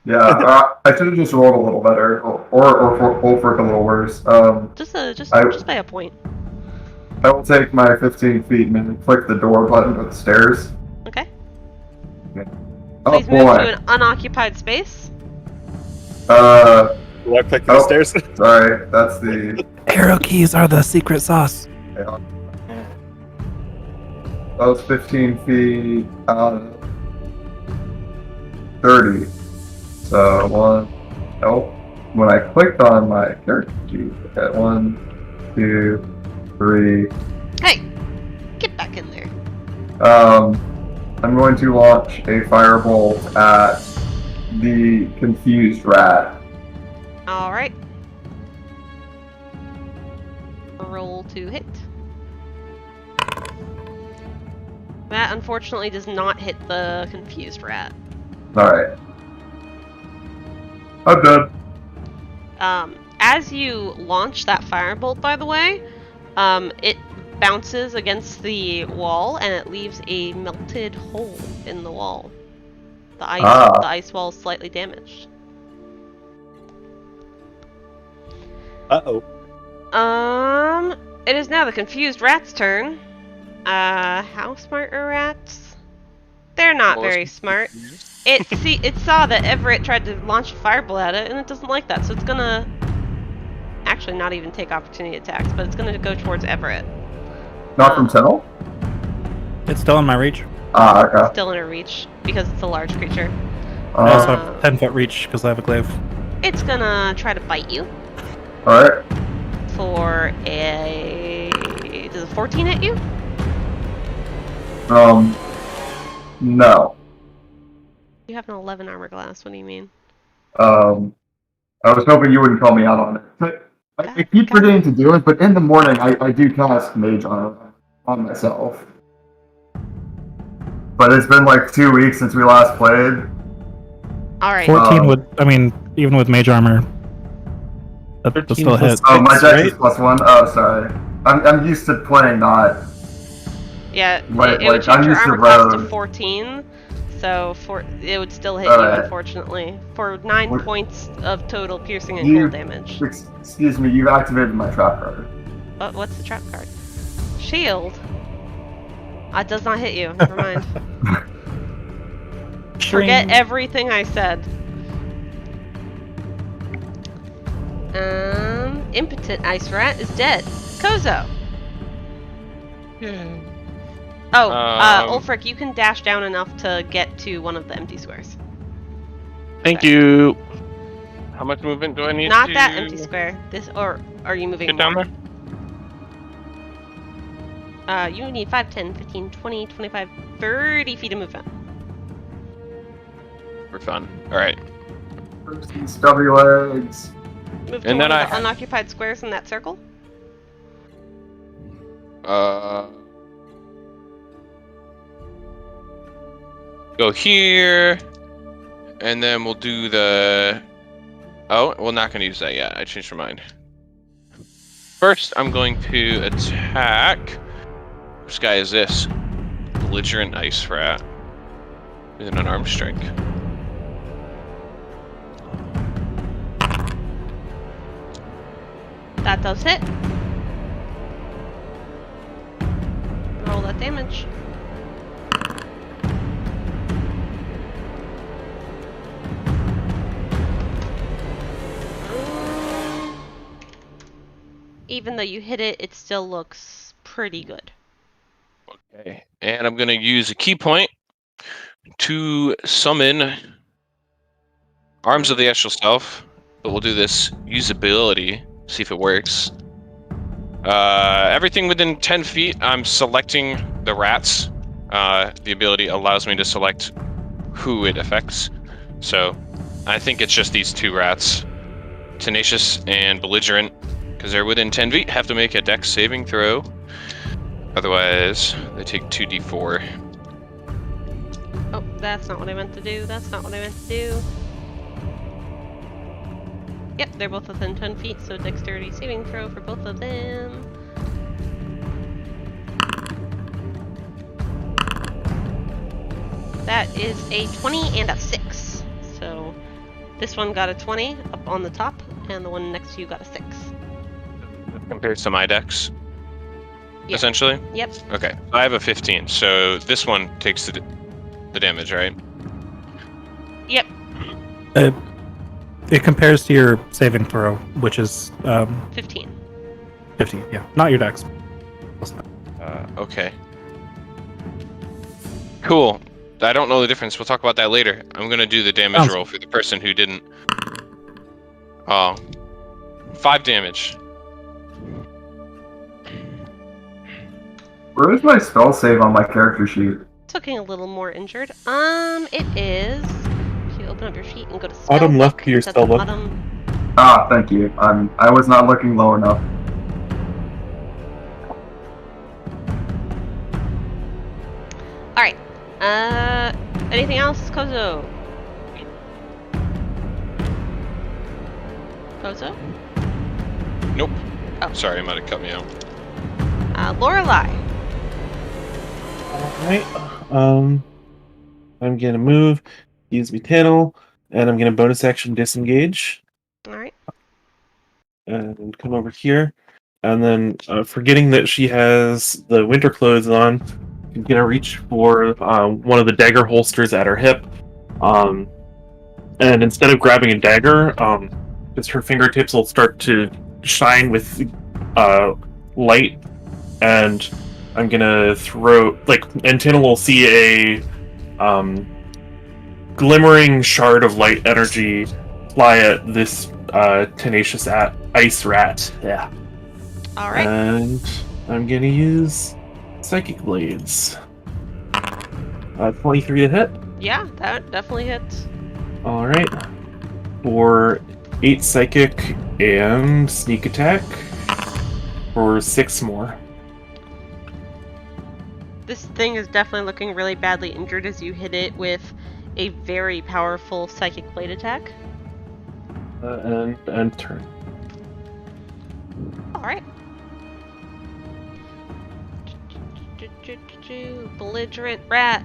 Yeah, I should have just rolled a little better, or Ulfric a little worse. Just by a point. I will take my 15 feet and click the door button with the stairs. Okay. Oh Please move boy. to an unoccupied space. Do I click the stairs? Sorry, that's the... Arrow keys are the secret sauce. That was 15 feet, 30. So, when I clicked on my character sheet, at 1, 2, 3. Hey! Get back in there. I'm going to launch a firebolt at the confused rat. Alright. Roll to hit. That unfortunately does not hit the confused rat. Alright. I'm done. As you launch that firebolt, by the way, it bounces against the wall and it leaves a melted hole in the wall. The ice wall is slightly damaged. Uh-oh. It is now the confused rat's turn. How smart are rats? They're not Most very smart. It saw that Everett tried to launch a fireball at it, and it doesn't like that, so it's gonna actually not even take opportunity attacks, but it's gonna go towards Everett. Not from Tunnel? It's still in my reach. Ah, okay. Still in her reach because it's a large creature. I also Uh, have 10-foot reach because I have a glaive. It's gonna try to bite you Alright. for a. Does a 14 hit you? No. You have an 11 armor class. What do you mean? I was hoping you wouldn't call me out on it. But I keep forgetting to do it, but in the morning I do cast Mage on myself. But it's been like 2 weeks since we last played. All right. 14 would, I mean, even with mage armor, that 13 still hit. plus- Oh, my Six, dex right? is +1. Oh, sorry. I'm used to playing not. Yeah, Like- it would like, change I'm your used to armor class to rogue. 14, so it would still hit you, Alright. unfortunately, for 9 What- points of total piercing and You- cold damage. Excuse me, you've activated my trap card. What's the trap card? Shield. It does not hit you. Never mind. Forget everything I said. Impotent ice rat is dead. Kozo. Oh, Ulfric, you can dash down enough to get to one of the empty squares. Thank you. How much movement do I need Not to that empty square. Or are you moving get down more? there? You need 5, 10, 15, 20, 25, 30 feet of movement. For fun. Alright. These stubby legs. Move to And one then of the I- unoccupied squares in that circle. Go here, and then we'll do the. Oh, we're not going to use that yet. I changed my mind. First, I'm going to attack. Which guy is this? Belligerent Ice Rat with an unarmed strike. That does hit. Roll that damage. Even though you hit it, it still looks pretty good. Okay, and I'm going to use a key point to summon Arms of the Astral Self, but we'll do this usability, see if it works. Everything within 10 feet, I'm selecting the rats. The ability allows me to select who it affects. So I think it's just these two rats, Tenacious and Belligerent, because they're within 10 feet, have to make a dex saving throw. Otherwise, they take 2d4. Oh, that's not what I meant to do. That's not what I meant to do. Yep, they're both within 10 feet, so dexterity saving throw for both of them. That is a 20 and a 6. So this one got a 20 up on the top, and the one next to you got a 6. Compared to my dex, Yeah. essentially? Yep. Okay, I have a 15, so this one takes the damage, right? Yep. It compares to your saving throw, which is 15. 15. Yeah, not your dex. Okay. Cool. I don't know the difference. We'll talk about that later. I'm gonna do the damage Sounds- roll for the person who didn't. Oh. 5 damage. Where is my spell save on my character sheet? It's looking a little more injured. It is. If you open up your sheet and go to spell Bottom left book, of your it's at the spell book. bottom. Ah, thank you. I was not looking low enough. All right. Anything else, Kozo? Kozo? Nope. Oh. Sorry, I might have cut me out. Lorelei. Alright. I'm gonna move, use my channel, and I'm gonna bonus action disengage. All right. And come over here. And then, forgetting that she has the winter clothes on, gonna reach for one of the dagger holsters at her hip, and instead of grabbing a dagger, just her fingertips will start to shine with light, and I'm gonna throw and Tina will see a glimmering shard of light energy fly at this tenacious ice rat. Yeah. All right. And I'm gonna use Psychic Blades. 23 to hit. Yeah, that definitely hits. Alright. For 8 Psychic and Sneak Attack. For 6 more. This thing is definitely looking really badly injured as you hit it with a very powerful Psychic Blade attack. And turn. Alright. Belligerent rat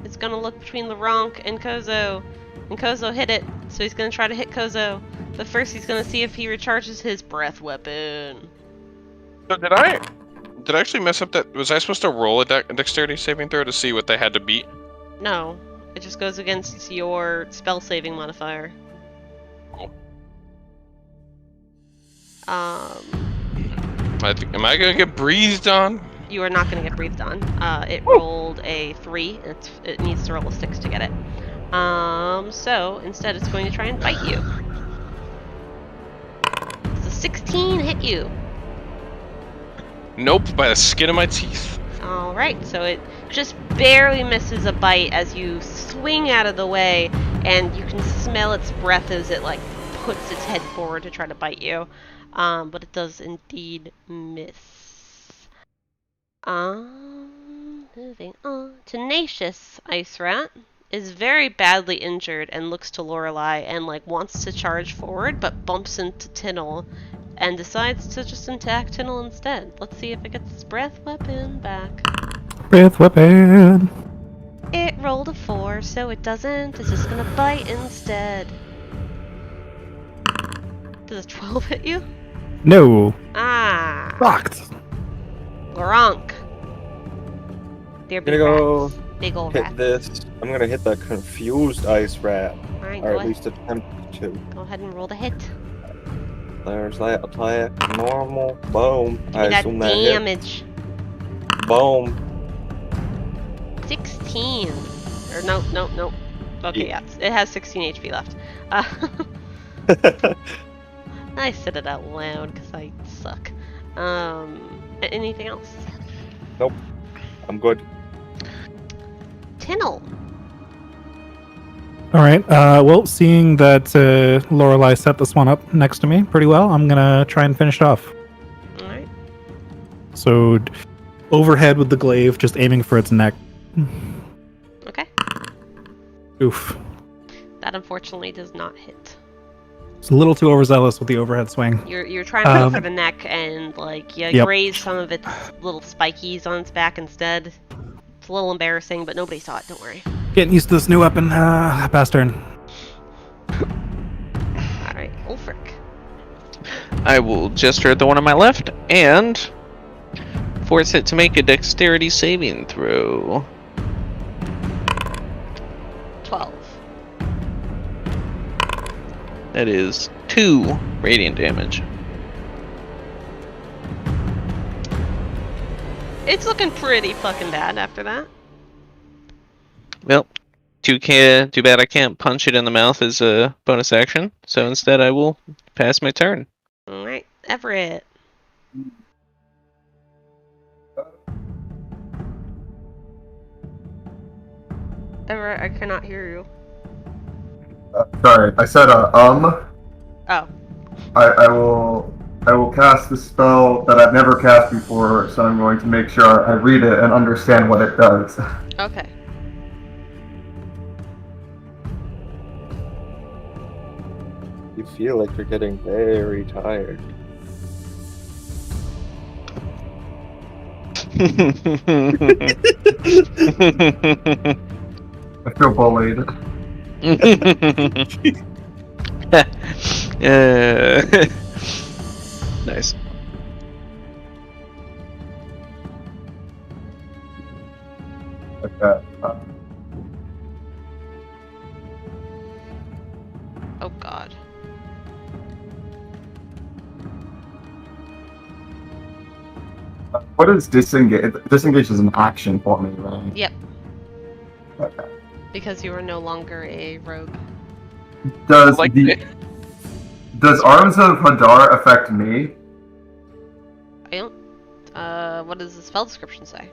is gonna look between Laronk and Kozo. And Kozo hit it, so he's gonna try to hit Kozo. But first he's gonna see if he recharges his breath weapon. So did I actually mess up that? Was I supposed to roll a dexterity saving throw to see what they had to beat? No, it just goes against your spell saving modifier. Cool. Um, Am I gonna get breathed on? You are not gonna get breathed on. It rolled a 3. It needs to roll a 6 to get it. So instead it's going to try and bite you. Does a 16 hit you? Nope, by the skin of my teeth. Alright, so it just barely misses a bite as you swing out of the way, and you can smell its breath as it puts its head forward to try to bite you. But it does indeed miss. Moving on. Tenacious Ice Rat is very badly injured and looks to Lorelei and wants to charge forward, but bumps into Tinnel and decides to just attack Tinnel instead. Let's see if it gets its breath weapon back. Breath weapon. It rolled a 4, so it doesn't. It's just gonna bite instead. Does a 12 hit you? No. Ah. Rocked. Laronk. They're I'm big gonna go rats. Big old hit rats. this. I'm gonna hit that confused ice rat, Alright, or go at least attempt to. ahead and roll the hit. There's that attack. Normal. Boom. Give I me that assume that hit. damage. Boom. 16. Or no. Okay, yeah. It has 16 HP left. I said it out loud because I suck. Anything else? Nope. I'm good. Tinnel. All right. Well, seeing that Lorelei set this one up next to me pretty well, I'm gonna try and finish it off. Alright. So, overhead with the glaive, just aiming for its neck. Okay. Oof. That unfortunately does not hit. It's a little too overzealous with the overhead swing. You're trying to go for the neck and you Yep. graze some of its little spikies on its back instead. It's a little embarrassing, but nobody saw it, don't worry. Getting used to this new weapon. Pass turn. Alright, Ulfric. I will gesture at the one on my left and force it to make a dexterity saving throw. 12. That is 2 radiant damage. It's looking pretty fucking bad after that. Well, too bad I can't punch it in the mouth as a bonus action, so instead I will pass my turn. Alright, Everett. Everett, I cannot hear you. Sorry, I said Oh. I will cast the spell that I've never cast before, so I'm going to make sure I read it and understand what it does. Okay. You feel like you're getting very tired. I feel bullied. Nice. Oh god. What is disengage? Disengage is an action for me, right? Yep. Okay. Because you are no longer a rogue. Does Like does Arms of Hadar affect me? I don't. What does the spell description say?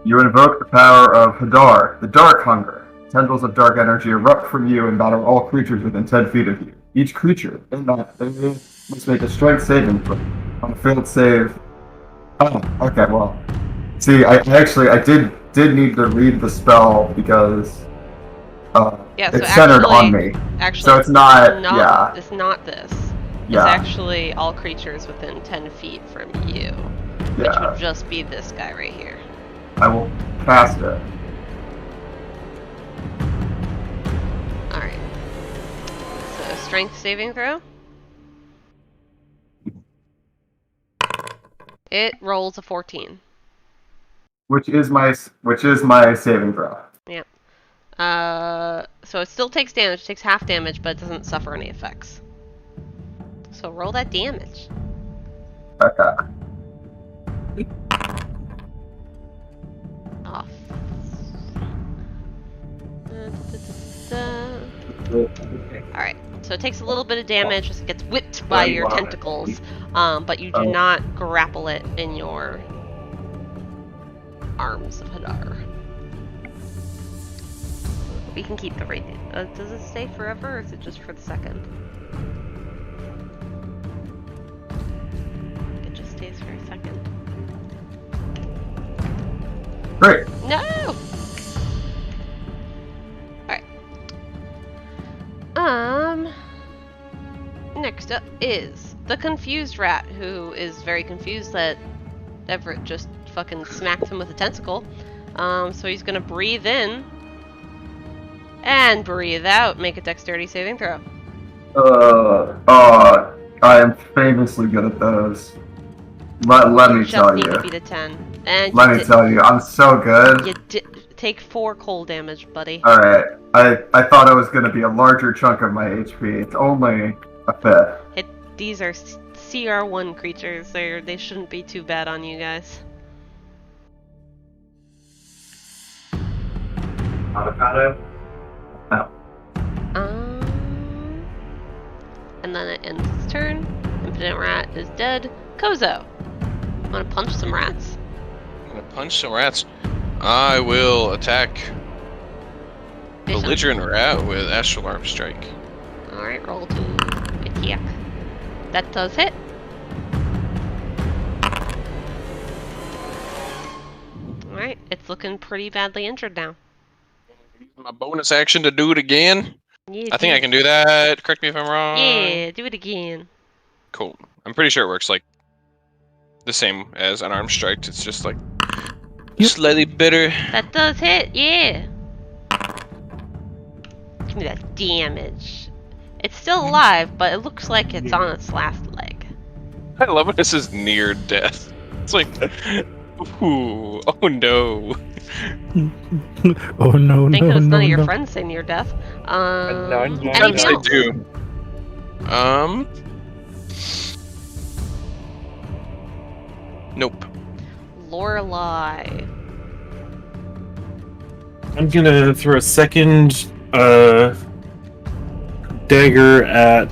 You invoke the power of Hadar, the Dark Hunger. Tendrils of dark energy erupt from you and batter all creatures within 10 feet of you. Each creature in that area must make a strength saving throw. On a failed save. Oh, okay, well. See, I did need to read the spell because Yeah, so it's centered on me. Actually, So it's not, yeah. It's not this. Yeah. It's actually all creatures within 10 feet from you. Which Yeah. would just be this guy right here. I will cast it. Alright. So, strength saving throw. It rolls a 14. Which is my saving throw. So it still takes damage, it takes half damage, but it doesn't suffer any effects. So roll that damage. Okay. Off. Alright, so it takes a little bit of damage as it gets whipped by your tentacles, but you do not grapple it in your arms of Hadar. We can keep the rating. Does it stay forever, or is it just for the second? It just stays for a second. Great. No! Alright. Next up is the confused rat, who is very confused that Everett just fucking smacked him with a tentacle. So he's gonna breathe in and breathe out. Make a dexterity saving throw. I am famously good at those. Let me Just tell need you. to beat a 10. And Let me tell you, I'm so good. You take 4 cold damage, buddy. Alright, I thought it was going to be a larger chunk of my HP. It's only a fifth. These are CR1 creatures. They shouldn't be too bad on you guys. Avocado? No. And then it ends its turn. Impotent rat is dead. Kozo, wanna punch some rats? I'm gonna punch some rats. I will attack belligerent rat with astral arm strike. Alright, roll to attack. That does hit. Alright, it's looking pretty badly injured now. My bonus action to do it again. Yeah, I think I can do that. Correct me if I'm wrong. Yeah, do it again. Cool. I'm pretty sure it works like the same as unarmed strike. It's just like slightly better. That does hit, yeah. Give me that damage. It's still alive, but it looks like it's on its last leg. I love when this is near death. It's like, ooh, oh no. Oh no, Thank no, goodness no, none of your no. friends say near death. Sometimes Anything they else? do. Nope. Lorelei. I'm gonna throw a second dagger at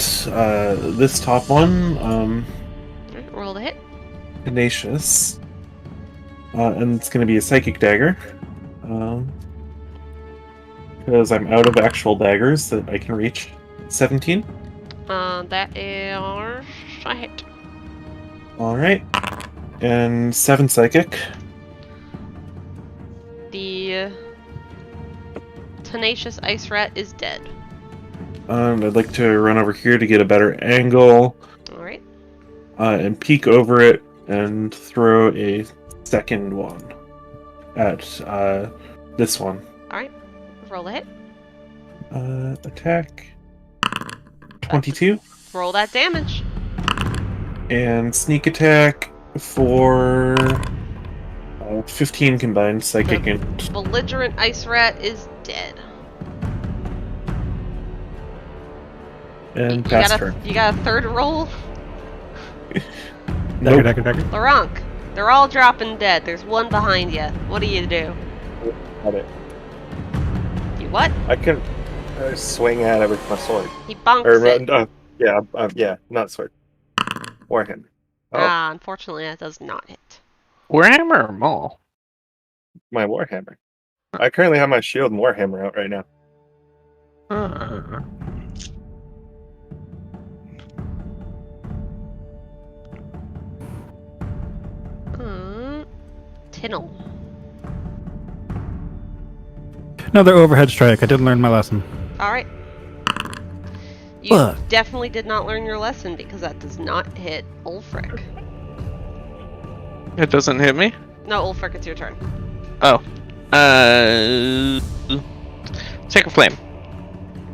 this top one. Alright, roll the hit. Tenacious. And it's gonna be a psychic dagger. Because I'm out of actual daggers that I can reach. 17. That is a hit. Alright. And 7 psychic. The tenacious ice rat is dead. I'd like to run over here to get a better angle. Alright. And peek over it and throw a second one at this one. Alright. Roll the hit. Attack. 22. Roll that damage. And sneak attack for 15 combined, psychic The and... belligerent ice rat is dead. And You pass got turn. you got a third roll? Nope. Dagger. Laronk, they're all dropping dead. There's one behind you. What do? Got it. You what? I can swing at it with my sword. He bonks Or, it. yeah, not sword. Warhammer. Oh, Ah, unfortunately, that does not hit. Warhammer or Maul? my Warhammer. I currently have my shield and Warhammer out right now. Tinnel. Another overhead strike. I did learn my lesson. Alright. You Fuck. definitely did not learn your lesson because that does not hit Ulfric. It doesn't hit me? No, Ulfric, it's your turn. Oh. Take a flame.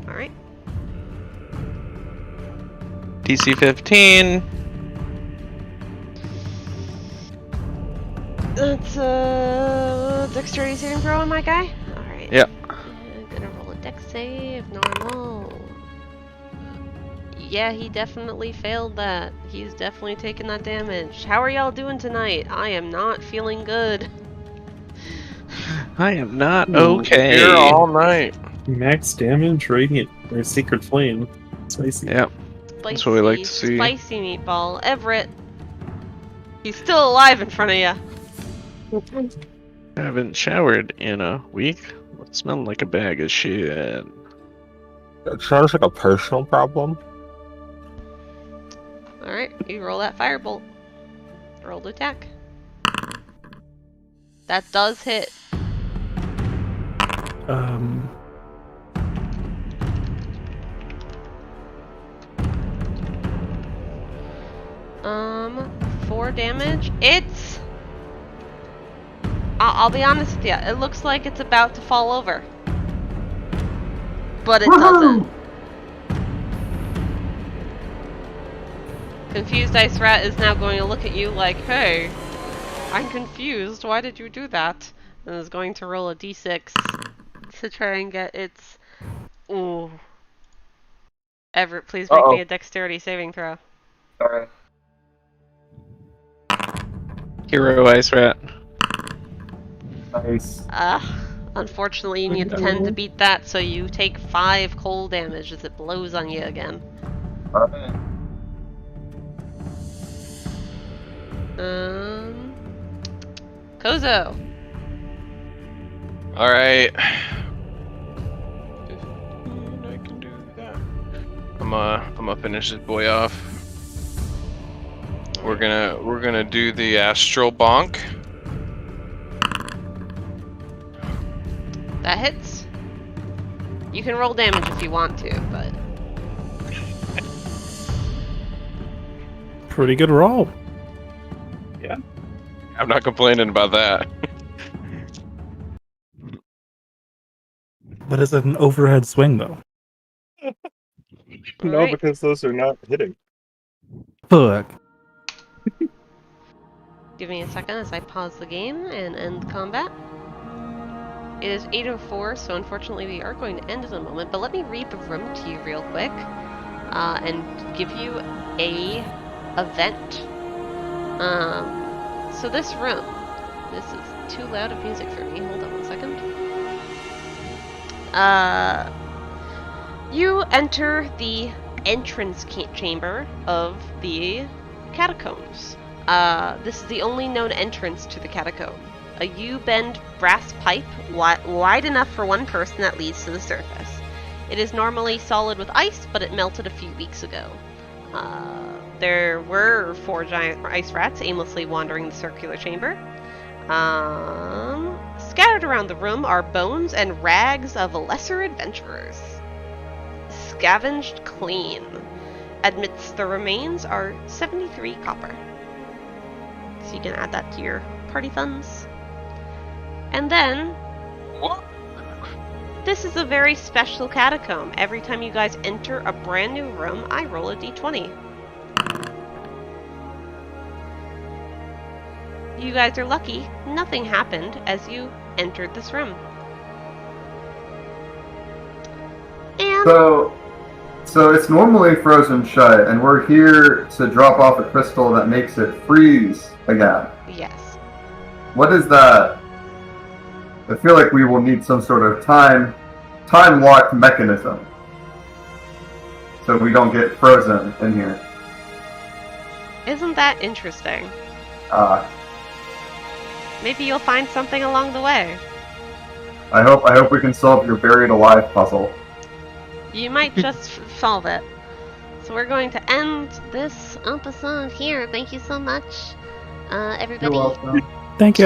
Alright. DC 15. That's a dexterity saving throw on my guy? Alright. Yep. I'm gonna roll a dex save, normal. Yeah, he definitely failed that. He's definitely taking that damage. How are y'all doing tonight? I am not feeling good. I am not okay. Here all night. Max damage, radiant, or secret flame. Spicy. Yep. That's what we like to see. Spicy meatball. Everett. He's still alive in front of you. Haven't showered in a week. What smelled like a bag of shit. That sounds like a personal problem. Alright, you roll that firebolt. Roll the attack. That does hit. 4 damage. It's... I'll be honest with you, it looks like it's about to fall over. But it doesn't. Confused Ice Rat is now going to look at you like, hey, I'm confused, why did you do that? And is going to roll a d6 to try and get its... Ooh. Everett, please make me a dexterity saving throw. Alright. Hero Ice Rat. Nice. Unfortunately you need a 10 to beat that, so you take 5 cold damage as it blows on you again. Alright. Kozo. Alright. I can do that. I'm gonna finish this boy off. We're gonna do the astral bonk. That hits. You can roll damage if you want to, but... Pretty good roll. I'm not complaining about that. But is it an overhead swing, though? No, Alright. because those are not hitting. Fuck. Give me a second as I pause the game and end combat. It is 8:04, so unfortunately we are going to end in a moment, but let me read the room to you real quick and give you a event. So this room, this is too loud of music for me. Hold on one second. You enter the entrance chamber of the catacombs. This is the only known entrance to the catacomb. A U-bend brass pipe, wide enough for one person, that leads to the surface. It is normally solid with ice, but it melted a few weeks ago. There were 4 giant ice rats aimlessly wandering the circular chamber. Scattered around the room are bones and rags of lesser adventurers. Scavenged clean. Amidst the remains are 73 copper. So you can add that to your party funds. And then, What? this is a very special catacomb. Every time you guys enter a brand new room, I roll a d20. You guys are lucky. Nothing happened as you entered this room. And So, So it's normally frozen shut, and we're here to drop off a crystal that makes it freeze again. Yes. What is that? I feel like we will need some sort of time-locked mechanism, so we don't get frozen in here. Isn't that interesting? Maybe you'll find something along the way. I hope we can solve your buried alive puzzle. You might just solve it. So we're going to end this episode here. Thank you so much, everybody. You're welcome. Thank you.